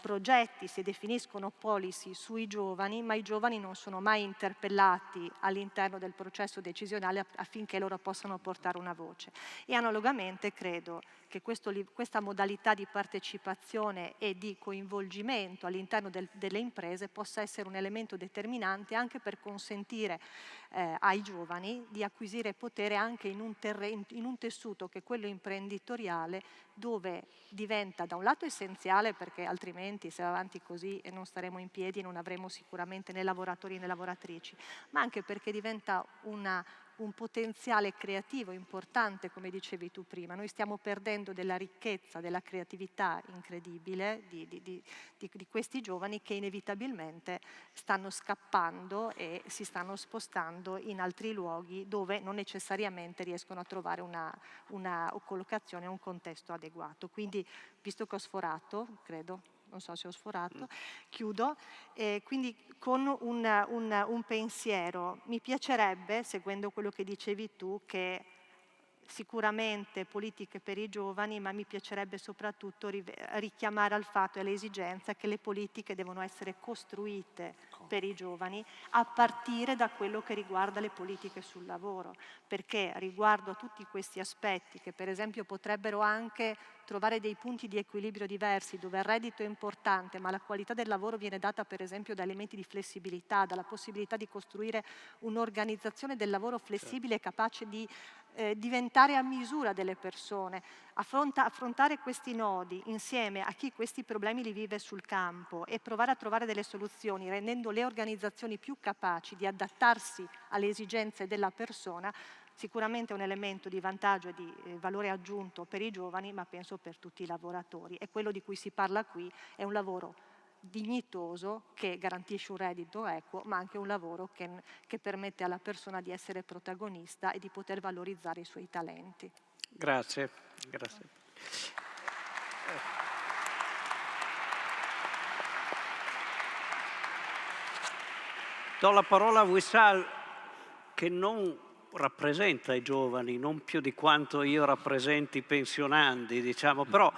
progetti, si definiscono policy sui giovani, ma i giovani non sono mai interpellati all'interno del processo decisionale affinché loro possano portare una voce. E analogamente credo che questa modalità di partecipazione e di coinvolgimento all'interno delle imprese possa essere un elemento determinante anche per consentire ai giovani di acquisire potere anche in un tessuto che è quello imprenditoriale, dove diventa da un lato essenziale, perché altrimenti se va avanti così e non staremo in piedi non avremo sicuramente né lavoratori né lavoratrici, ma anche perché diventa un potenziale creativo importante, come dicevi tu prima. Noi stiamo perdendo della ricchezza, della creatività incredibile di questi giovani che inevitabilmente stanno scappando e si stanno spostando in altri luoghi dove non necessariamente riescono a trovare una collocazione, un contesto adeguato. Quindi, visto che ho sforato, credo, non so se ho sforato, chiudo. Quindi con un pensiero, mi piacerebbe, seguendo quello che dicevi tu, che sicuramente politiche per i giovani, ma mi piacerebbe soprattutto richiamare al fatto e all'esigenza che le politiche devono essere costruite per i giovani a partire da quello che riguarda le politiche sul lavoro, perché riguardo a tutti questi aspetti che per esempio potrebbero anche trovare dei punti di equilibrio diversi, dove il reddito è importante, ma la qualità del lavoro viene data per esempio da elementi di flessibilità, dalla possibilità di costruire un'organizzazione del lavoro flessibile capace di diventare a misura delle persone, affrontare questi nodi insieme a chi questi problemi li vive sul campo e provare a trovare delle soluzioni, rendendo le organizzazioni più capaci di adattarsi alle esigenze della persona, sicuramente è un elemento di vantaggio e di valore aggiunto per i giovani, ma penso per tutti i lavoratori. E quello di cui si parla qui è un lavoro dignitoso che garantisce un reddito equo, ma anche un lavoro che permette alla persona di essere protagonista e di poter valorizzare i suoi talenti. Grazie, grazie. Do la parola a Wissal, che non rappresenta i giovani, non più di quanto io rappresenti i pensionandi, diciamo, però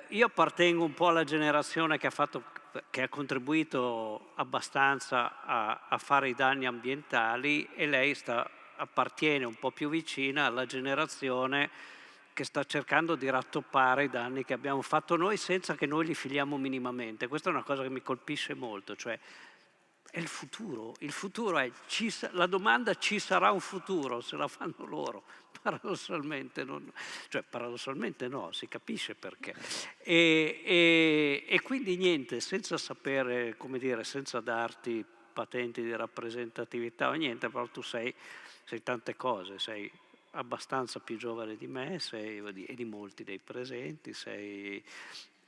io appartengo un po' alla generazione che ha contribuito abbastanza a fare i danni ambientali, e lei appartiene un po' più vicina alla generazione che sta cercando di rattoppare i danni che abbiamo fatto noi senza che noi li filiamo minimamente. Questa è una cosa che mi colpisce molto, cioè è il futuro è, la domanda: ci sarà un futuro? Se la fanno loro, paradossalmente no, si capisce perché. E quindi niente, senza sapere, come dire, senza darti patenti di rappresentatività o niente, però tu sei tante cose, sei abbastanza più giovane di me e di molti dei presenti, sei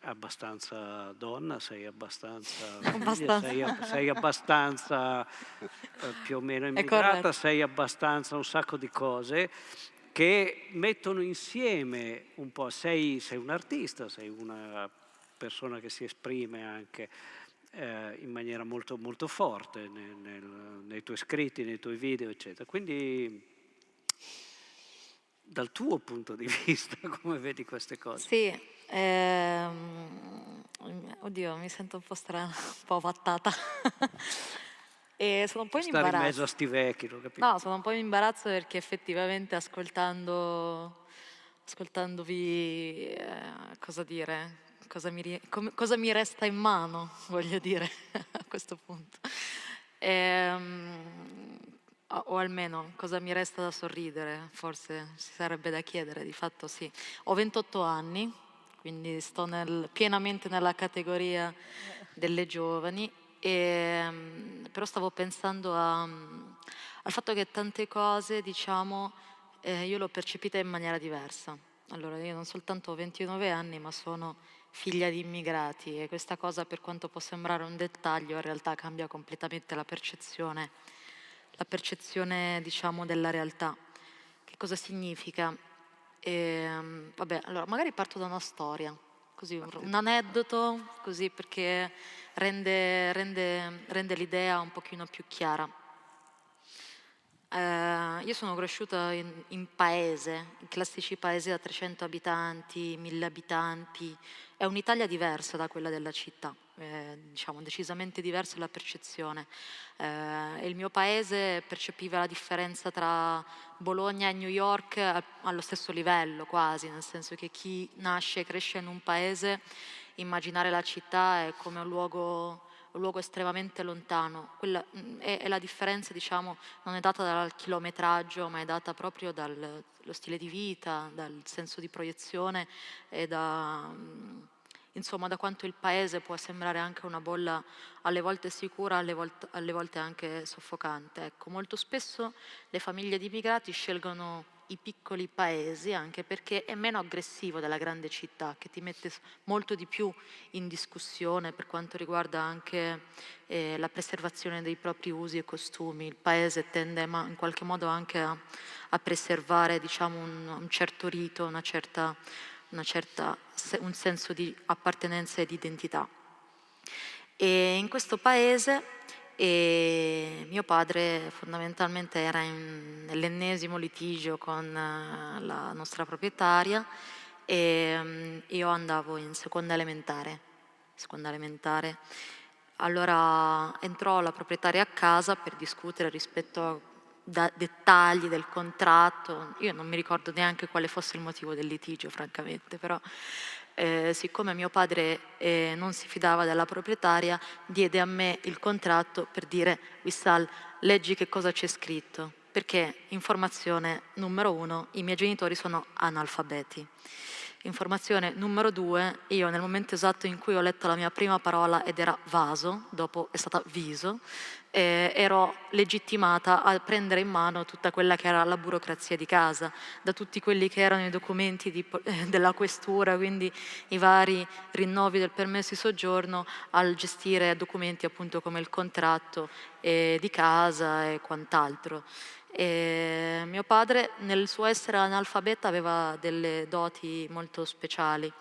abbastanza donna, sei abbastanza figlia, sei abbastanza più o meno immigrata, sei abbastanza un sacco di cose che mettono insieme un po', sei un artista, sei una persona che si esprime anche in maniera molto, molto forte nei tuoi scritti, nei tuoi video, eccetera. Quindi dal tuo punto di vista, come vedi queste cose? Sì, oddio, mi sento un po' strana, un po' vattata. E sono un po' in Stare in mezzo imbarazzo. a sti vecchi, lo capisco. No, sono un po' in imbarazzo perché effettivamente ascoltandovi, cosa dire, cosa mi resta in mano, voglio dire, a questo punto. O almeno cosa mi resta da sorridere, forse si sarebbe da chiedere, di fatto sì. Ho 28 anni, quindi sto pienamente nella categoria delle giovani, però stavo pensando al fatto che tante cose, diciamo, io l'ho percepita in maniera diversa. Allora, io non soltanto ho 29 anni, ma sono figlia di immigrati e questa cosa, per quanto può sembrare un dettaglio, in realtà cambia completamente la percezione, diciamo, della realtà. Che cosa significa? Vabbè, allora, magari parto da una storia, così un aneddoto, così perché rende l'idea un pochino più chiara. Io sono cresciuta in paese, in classici paesi da 300 abitanti, 1000 abitanti. È un'Italia diversa da quella della città, diciamo decisamente diversa la percezione. Il mio paese percepiva la differenza tra Bologna e New York allo stesso livello quasi, nel senso che chi nasce e cresce in un paese, immaginare la città è come un luogo estremamente lontano. E la differenza, diciamo, non è data dal chilometraggio, ma è data proprio dallo stile di vita, dal senso di proiezione e insomma, da quanto il paese può sembrare anche una bolla alle volte sicura, alle volte anche soffocante. Ecco, molto spesso le famiglie di immigrati scelgono i piccoli paesi anche perché è meno aggressivo della grande città, che ti mette molto di più in discussione per quanto riguarda anche la preservazione dei propri usi e costumi. Il paese tende in qualche modo anche a preservare, diciamo, un certo rito, un senso di appartenenza e di identità. E in questo paese mio padre fondamentalmente era nell'ennesimo litigio con la nostra proprietaria e io andavo in seconda elementare. Allora entrò la proprietaria a casa per discutere rispetto a dettagli del contratto. Io non mi ricordo neanche quale fosse il motivo del litigio, francamente, però siccome mio padre non si fidava della proprietaria, diede a me il contratto per dire: Wissal, leggi che cosa c'è scritto, perché informazione numero 1, i miei genitori sono analfabeti. Informazione numero 2, io nel momento esatto in cui ho letto la mia prima parola ed era vaso, dopo è stata viso, ero legittimata a prendere in mano tutta quella che era la burocrazia di casa, da tutti quelli che erano i documenti della questura, quindi i vari rinnovi del permesso di soggiorno, al gestire documenti appunto come il contratto di casa e quant'altro. E mio padre, nel suo essere analfabeta, aveva delle doti molto speciali,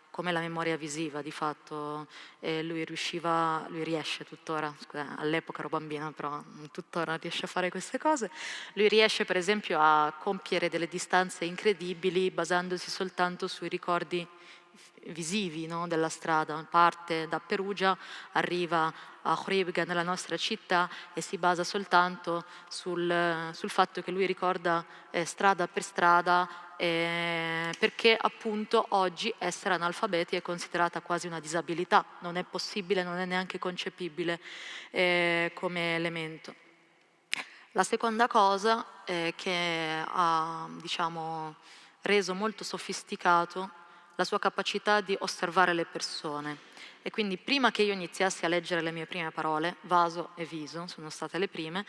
come la memoria visiva, di fatto. Lui riesce tuttora, scusa, all'epoca ero bambina, però tuttora riesce a fare queste cose. Lui riesce per esempio a compiere delle distanze incredibili basandosi soltanto sui ricordi visivi, no, della strada. Parte da Perugia, arriva a Hribga nella nostra città e si basa soltanto sul fatto che lui ricorda strada per strada, perché appunto oggi essere analfabeti è considerata quasi una disabilità, non è possibile, non è neanche concepibile come elemento. La seconda cosa che ha, diciamo, reso molto sofisticato la sua capacità di osservare le persone. E quindi prima che io iniziassi a leggere le mie prime parole, vaso e viso, sono state le prime,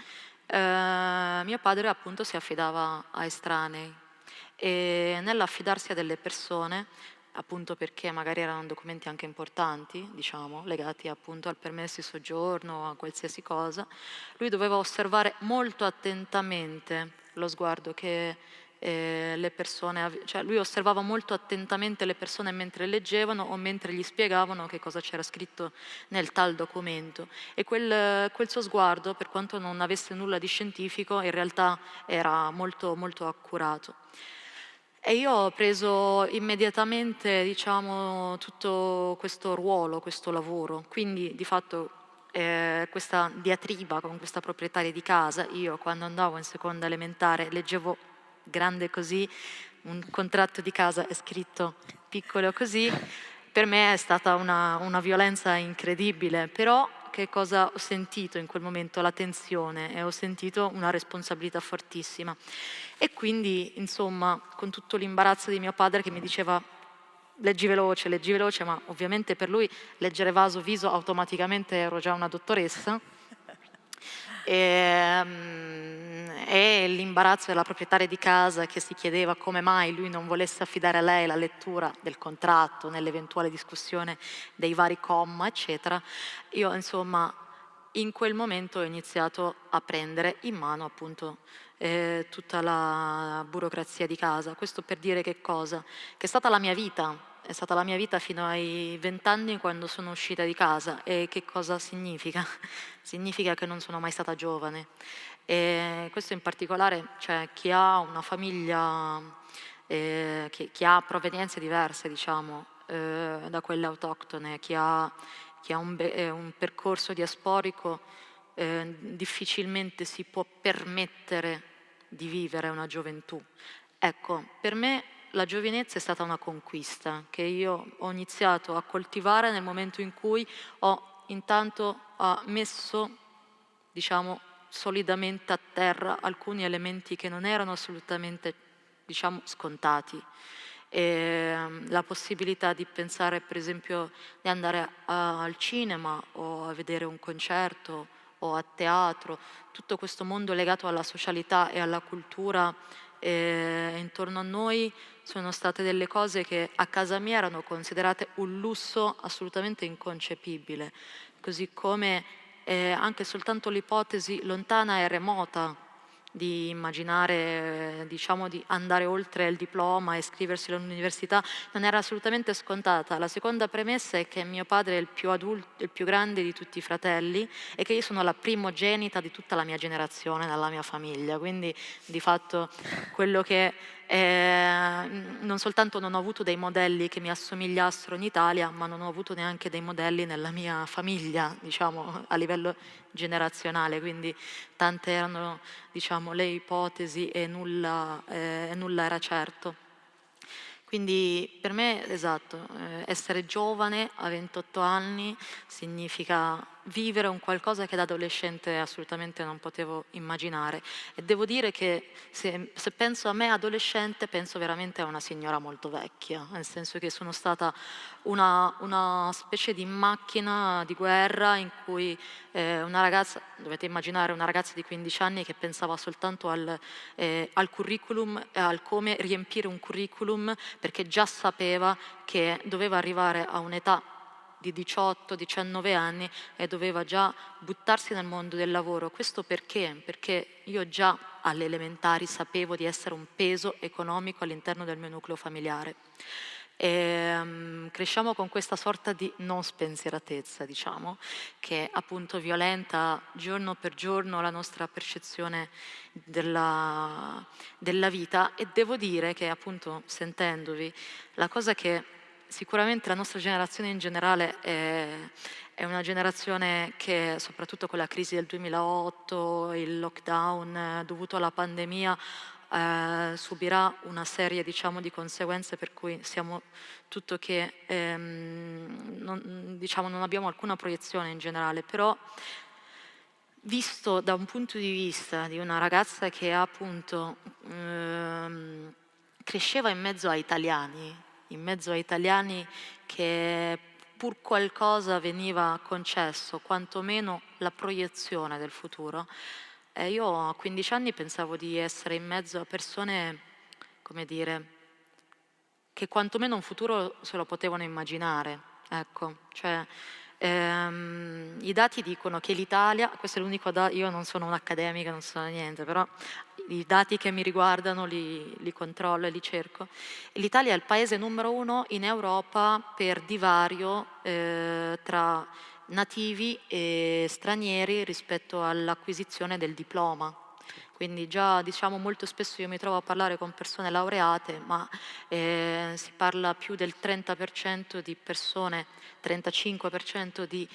mio padre appunto si affidava a estranei, e nell'affidarsi a delle persone, appunto perché magari erano documenti anche importanti, diciamo, legati appunto al permesso di soggiorno o a qualsiasi cosa, lui doveva osservare molto attentamente lo sguardo che le persone, cioè lui osservava molto attentamente le persone mentre leggevano o mentre gli spiegavano che cosa c'era scritto nel tal documento, e quel suo sguardo, per quanto non avesse nulla di scientifico, in realtà era molto, molto accurato. E io ho preso immediatamente, diciamo, tutto questo ruolo, questo lavoro, quindi di fatto questa diatriba con questa proprietaria di casa, io quando andavo in seconda elementare leggevo grande così, un contratto di casa è scritto piccolo così, per me è stata una violenza incredibile, però che cosa ho sentito in quel momento? La tensione, e ho sentito una responsabilità fortissima. E quindi, insomma, con tutto l'imbarazzo di mio padre che mi diceva leggi veloce, ma ovviamente per lui leggere vaso viso automaticamente ero già una dottoressa. E l'imbarazzo della proprietaria di casa che si chiedeva come mai lui non volesse affidare a lei la lettura del contratto nell'eventuale discussione dei vari comma, eccetera. Io, insomma, in quel momento ho iniziato a prendere in mano appunto tutta la burocrazia di casa. Questo per dire che cosa? Che è stata la mia vita. È stata la mia vita fino ai 20 anni quando sono uscita di casa. E che cosa significa? Significa che non sono mai stata giovane. E questo in particolare, cioè chi ha una famiglia, chi ha provenienze diverse, diciamo, da quelle autoctone, chi ha un percorso diasporico, difficilmente si può permettere di vivere una gioventù. Ecco, per me la giovinezza è stata una conquista che io ho iniziato a coltivare nel momento in cui ho intanto messo, diciamo, solidamente a terra alcuni elementi che non erano assolutamente, diciamo, scontati. La possibilità di pensare, per esempio, di andare al cinema o a vedere un concerto o a teatro, tutto questo mondo legato alla socialità e alla cultura intorno a noi sono state delle cose che a casa mia erano considerate un lusso assolutamente inconcepibile, così come anche soltanto l'ipotesi lontana e remota di immaginare, diciamo, di andare oltre il diploma e iscriversi all'università non era assolutamente scontata. La seconda premessa è che mio padre è il più grande di tutti i fratelli e che io sono la primogenita di tutta la mia generazione nella mia famiglia, quindi di fatto quello che non soltanto non ho avuto dei modelli che mi assomigliassero in Italia, ma non ho avuto neanche dei modelli nella mia famiglia, diciamo, a livello generazionale, quindi tante erano, diciamo, le ipotesi e nulla era certo. Quindi per me, esatto, essere giovane a 28 anni significa vivere un qualcosa che da adolescente assolutamente non potevo immaginare. E devo dire che se penso a me adolescente, penso veramente a una signora molto vecchia, nel senso che sono stata una specie di macchina di guerra in cui una ragazza, dovete immaginare una ragazza di 15 anni che pensava soltanto al curriculum, al come riempire un curriculum, perché già sapeva che doveva arrivare a un'età di 18-19 anni e doveva già buttarsi nel mondo del lavoro. Questo perché? Perché io già alle elementari sapevo di essere un peso economico all'interno del mio nucleo familiare. E, cresciamo con questa sorta di non spensieratezza, diciamo, che appunto violenta giorno per giorno la nostra percezione della vita. E devo dire che appunto sentendovi, la cosa che sicuramente la nostra generazione in generale è una generazione che, soprattutto con la crisi del 2008, il lockdown dovuto alla pandemia, subirà una serie, diciamo, di conseguenze per cui siamo tutto che non abbiamo alcuna proiezione in generale, però visto da un punto di vista di una ragazza che appunto cresceva in mezzo a italiani che pur qualcosa veniva concesso, quantomeno la proiezione del futuro. Io a 15 anni pensavo di essere in mezzo a persone come dire, che quantomeno un futuro se lo potevano immaginare, ecco. Cioè, i dati dicono che l'Italia, questo è l'unico dato, io non sono un'accademica, non so niente, però i dati che mi riguardano li controllo e li cerco. L'Italia è il paese numero 1 in Europa per divario tra nativi e stranieri rispetto all'acquisizione del diploma. Quindi già diciamo molto spesso io mi trovo a parlare con persone laureate, ma si parla più del 30% di persone, 35% di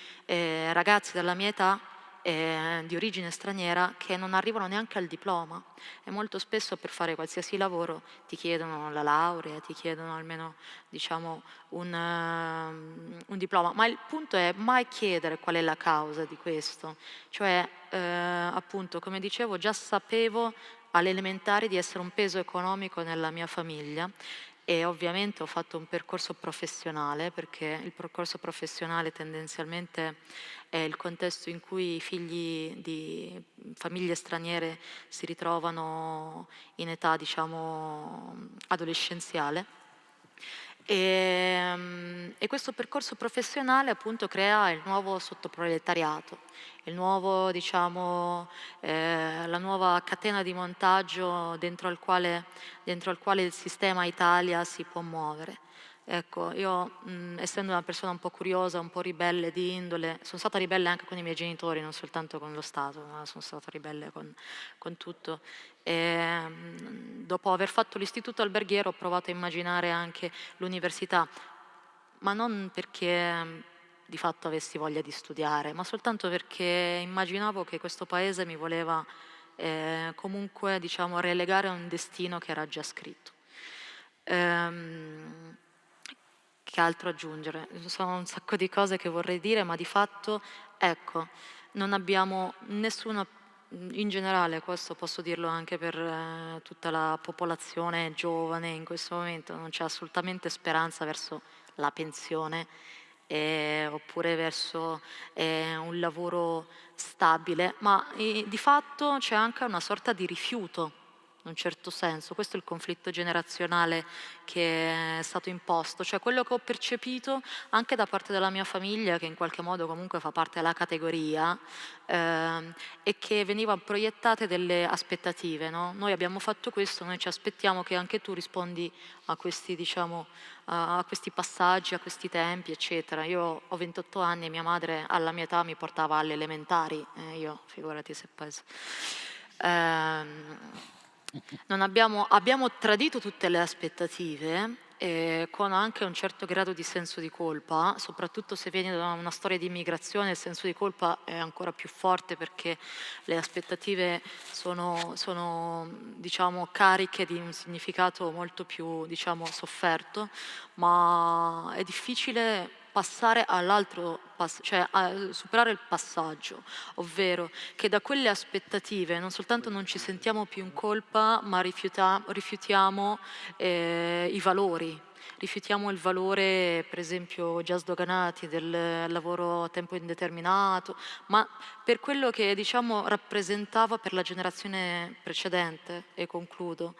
ragazzi della mia età di origine straniera che non arrivano neanche al diploma, e molto spesso per fare qualsiasi lavoro ti chiedono la laurea, ti chiedono almeno diciamo un diploma, ma il punto è mai chiedere qual è la causa di questo, cioè appunto come dicevo già sapevo alle elementari di essere un peso economico nella mia famiglia, e ovviamente ho fatto un percorso professionale, perché il percorso professionale tendenzialmente è il contesto in cui i figli di famiglie straniere si ritrovano in età, diciamo, adolescenziale. E questo percorso professionale appunto crea il nuovo sottoproletariato, il nuovo, diciamo, la nuova catena di montaggio dentro al quale il sistema Italia si può muovere. Ecco, io essendo una persona un po' curiosa, un po' ribelle di indole, sono stata ribelle anche con i miei genitori, non soltanto con lo Stato, ma sono stata ribelle con tutto. Dopo aver fatto l'istituto alberghiero ho provato a immaginare anche l'università, ma non perché di fatto avessi voglia di studiare, ma soltanto perché immaginavo che questo paese mi voleva comunque, diciamo, relegare a un destino che era già scritto. Che altro aggiungere? Ci sono un sacco di cose che vorrei dire, ma di fatto, ecco, non abbiamo nessuna, in generale, questo posso dirlo anche per tutta la popolazione giovane in questo momento, non c'è assolutamente speranza verso la pensione oppure verso un lavoro stabile, ma di fatto c'è anche una sorta di rifiuto in un certo senso. Questo è il conflitto generazionale che è stato imposto, cioè quello che ho percepito anche da parte della mia famiglia, che in qualche modo comunque fa parte della categoria, e che venivano proiettate delle aspettative, no? Noi abbiamo fatto questo, noi ci aspettiamo che anche tu rispondi a questi, diciamo, a questi passaggi, a questi tempi, eccetera. Io ho 28 anni e mia madre alla mia età mi portava alle elementari, io figurati se poi... abbiamo tradito tutte le aspettative, con anche un certo grado di senso di colpa, soprattutto se vieni da una storia di immigrazione. Il senso di colpa è ancora più forte perché le aspettative sono diciamo, cariche di un significato molto più, diciamo, sofferto, ma è difficile passare all'altro, cioè superare il passaggio, ovvero che da quelle aspettative non soltanto non ci sentiamo più in colpa, ma rifiutiamo i valori. Rifiutiamo il valore, per esempio, già sdoganati del lavoro a tempo indeterminato, ma per quello che diciamo rappresentava per la generazione precedente, e concludo.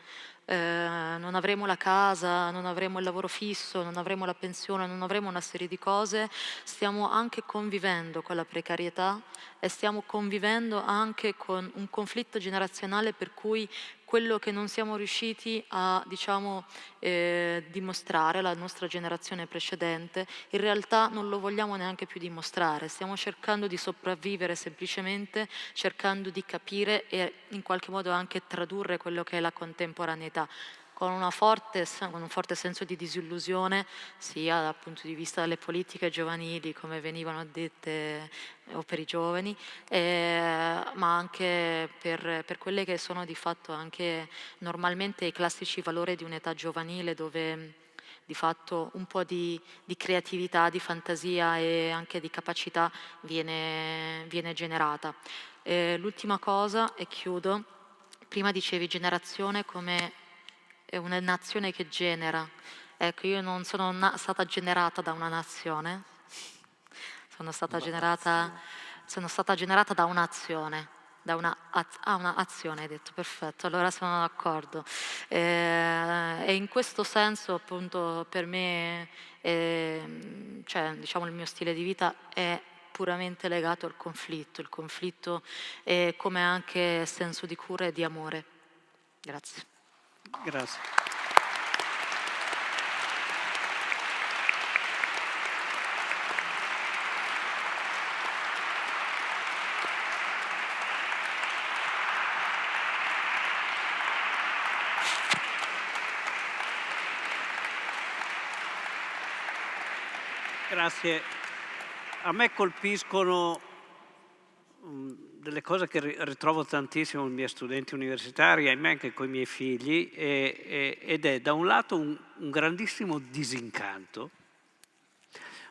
Non avremo la casa, non avremo il lavoro fisso, non avremo la pensione, non avremo una serie di cose. Stiamo anche convivendo con la precarietà e stiamo convivendo anche con un conflitto generazionale per cui quello che non siamo riusciti a, diciamo, dimostrare alla nostra generazione precedente, in realtà non lo vogliamo neanche più dimostrare. Stiamo cercando di sopravvivere semplicemente, cercando di capire e in qualche modo anche tradurre quello che è la contemporaneità, con un forte senso di disillusione, sia dal punto di vista delle politiche giovanili, come venivano dette, o per i giovani, ma anche per quelle che sono di fatto anche normalmente i classici valori di un'età giovanile, dove di fatto un po' di creatività, di fantasia e anche di capacità viene generata. L'ultima cosa, e chiudo, prima dicevi generazione come è una nazione che genera. Ecco, io non sono stata generata da una nazione, sono stata generata da un'azione. da una azione, hai detto, perfetto, allora sono d'accordo. E in questo senso appunto per me, cioè, diciamo, il mio stile di vita è puramente legato al conflitto, il conflitto come anche senso di cura e di amore. Grazie. Grazie. Grazie. A me colpiscono delle cose che ritrovo tantissimo nei miei studenti universitari, ahimè anche con i miei figli, ed è da un lato un grandissimo disincanto,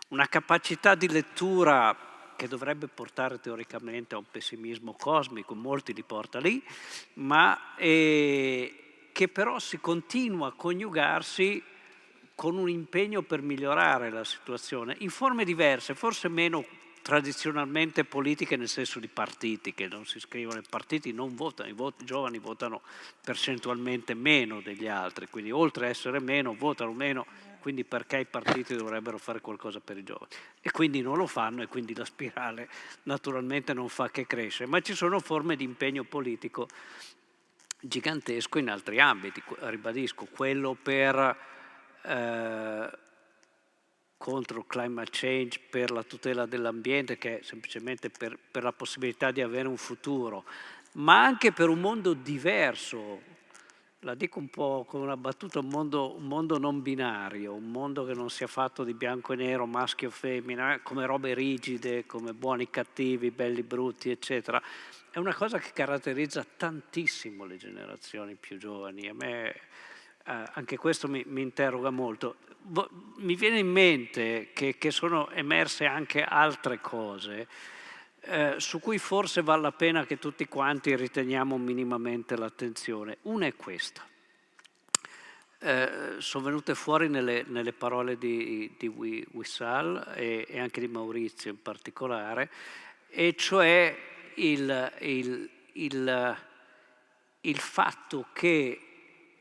una capacità di lettura che dovrebbe portare teoricamente a un pessimismo cosmico, molti li porta lì, ma che però si continua a coniugarsi con un impegno per migliorare la situazione, in forme diverse, forse meno tradizionalmente politiche nel senso di partiti, che non si iscrivono ai partiti, non votano, i giovani votano percentualmente meno degli altri, quindi oltre a essere meno, votano meno, quindi perché i partiti dovrebbero fare qualcosa per i giovani? E quindi non lo fanno e quindi la spirale naturalmente non fa che crescere, ma ci sono forme di impegno politico gigantesco in altri ambiti, ribadisco, quello per contro il climate change, per la tutela dell'ambiente, che è semplicemente per la possibilità di avere un futuro, ma anche per un mondo diverso, la dico un po' con una battuta, un mondo non binario, un mondo che non sia fatto di bianco e nero, maschio e femmina, come robe rigide, come buoni e cattivi, belli brutti, eccetera. È una cosa che caratterizza tantissimo le generazioni più giovani. A me anche questo mi interroga molto. Mi viene in mente che sono emerse anche altre cose su cui forse vale la pena che tutti quanti riteniamo minimamente l'attenzione. Una è questa. Sono venute fuori nelle parole di Wissal e anche di Maurizio in particolare, e cioè il fatto che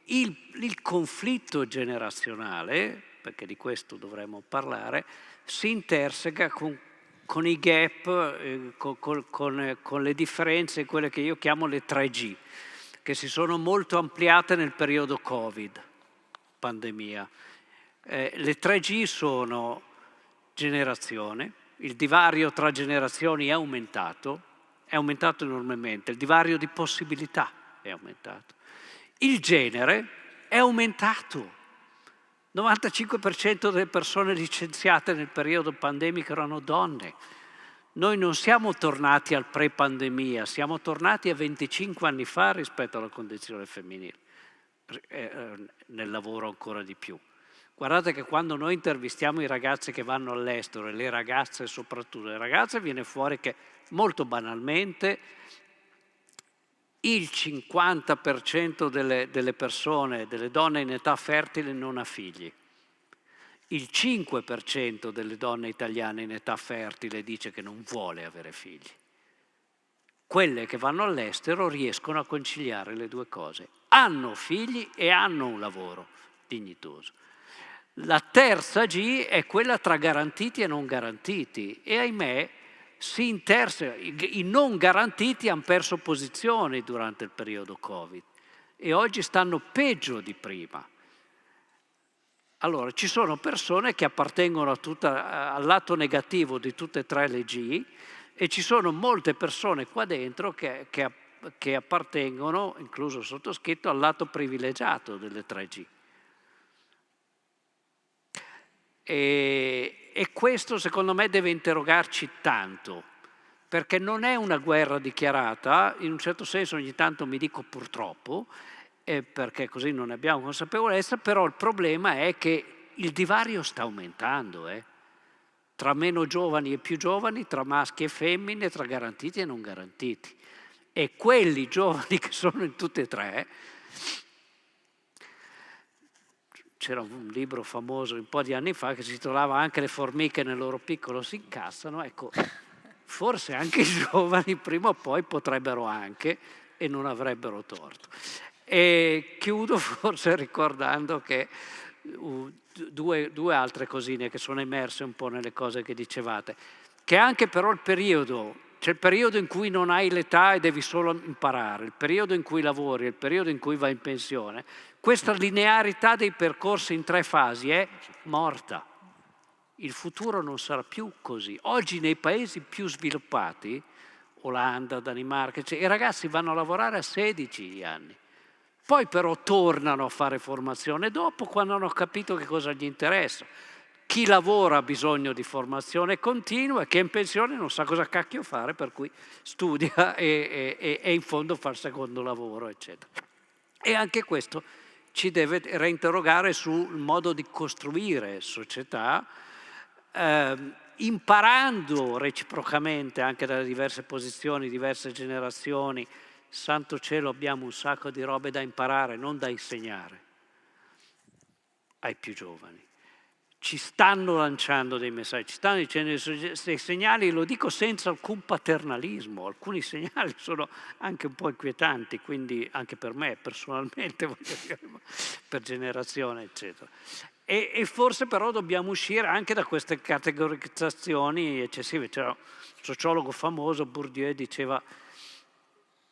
il conflitto generazionale, perché di questo dovremmo parlare, si intersega con i gap, con le differenze, quelle che io chiamo le 3G, che si sono molto ampliate nel periodo Covid, pandemia. Le 3G sono generazione, il divario tra generazioni è aumentato enormemente, il divario di possibilità è aumentato. Il genere è aumentato. 95% delle persone licenziate nel periodo pandemico erano donne. Noi non siamo tornati al pre-pandemia, siamo tornati a 25 anni fa rispetto alla condizione femminile, nel lavoro ancora di più. Guardate che quando noi intervistiamo i ragazzi che vanno all'estero, e le ragazze soprattutto, le ragazze, viene fuori che molto banalmente il 50% delle persone, delle donne in età fertile non ha figli. Il 5% delle donne italiane in età fertile dice che non vuole avere figli. Quelle che vanno all'estero riescono a conciliare le due cose. Hanno figli e hanno un lavoro dignitoso. La terza G è quella tra garantiti e non garantiti e ahimè si interseca. I non garantiti hanno perso posizione durante il periodo Covid e oggi stanno peggio di prima. Allora, ci sono persone che appartengono al lato negativo di tutte e tre le G e ci sono molte persone qua dentro che appartengono, incluso il sottoscritto, al lato privilegiato delle 3G. E questo secondo me deve interrogarci tanto, perché non è una guerra dichiarata, in un certo senso ogni tanto mi dico purtroppo, perché così non ne abbiamo consapevolezza, però il problema è che il divario sta aumentando, tra meno giovani e più giovani, tra maschi e femmine, tra garantiti e non garantiti. E quelli giovani che sono in tutte e tre, c'era un libro famoso un po' di anni fa che si titolava Anche le formiche nel loro piccolo si incassano, ecco, forse anche i giovani prima o poi potrebbero anche e non avrebbero torto. E chiudo forse ricordando che due altre cosine che sono emerse un po' nelle cose che dicevate, che anche però il periodo, c'è il periodo in cui non hai l'età e devi solo imparare, il periodo in cui lavori, il periodo in cui vai in pensione, questa linearità dei percorsi in 3 fasi è morta. Il futuro non sarà più così. Oggi nei paesi più sviluppati, Olanda, Danimarca, i ragazzi vanno a lavorare a 16 anni. Poi però tornano a fare formazione dopo quando hanno capito che cosa gli interessa. Chi lavora ha bisogno di formazione continua e chi è in pensione non sa cosa cacchio fare, per cui studia e in fondo fa il secondo lavoro, eccetera. E anche questo ci deve reinterrogare sul modo di costruire società, imparando reciprocamente anche dalle diverse posizioni, diverse generazioni. Santo cielo, abbiamo un sacco di robe da imparare, non da insegnare ai più giovani. Ci stanno lanciando dei messaggi, ci stanno dicendo dei segnali, lo dico senza alcun paternalismo, alcuni segnali sono anche un po' inquietanti, quindi anche per me personalmente, voglio dire, per generazione, eccetera. E forse però dobbiamo uscire anche da queste categorizzazioni eccessive. C'era un sociologo famoso, Bourdieu, diceva: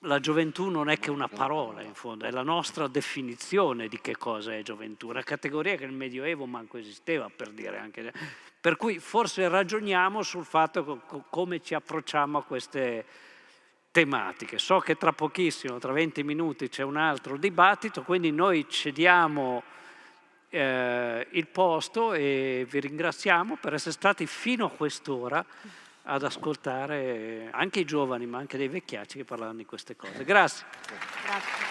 la gioventù non è che una parola, in fondo, è la nostra definizione di che cosa è gioventù, una categoria che nel Medioevo manco esisteva, per dire anche. Per cui forse ragioniamo sul fatto come ci approcciamo a queste tematiche. So che tra pochissimo, tra 20 minuti, c'è un altro dibattito, quindi noi cediamo il posto e vi ringraziamo per essere stati fino a quest'ora ad ascoltare anche i giovani, ma anche dei vecchiacci che parlavano di queste cose. Grazie. Grazie.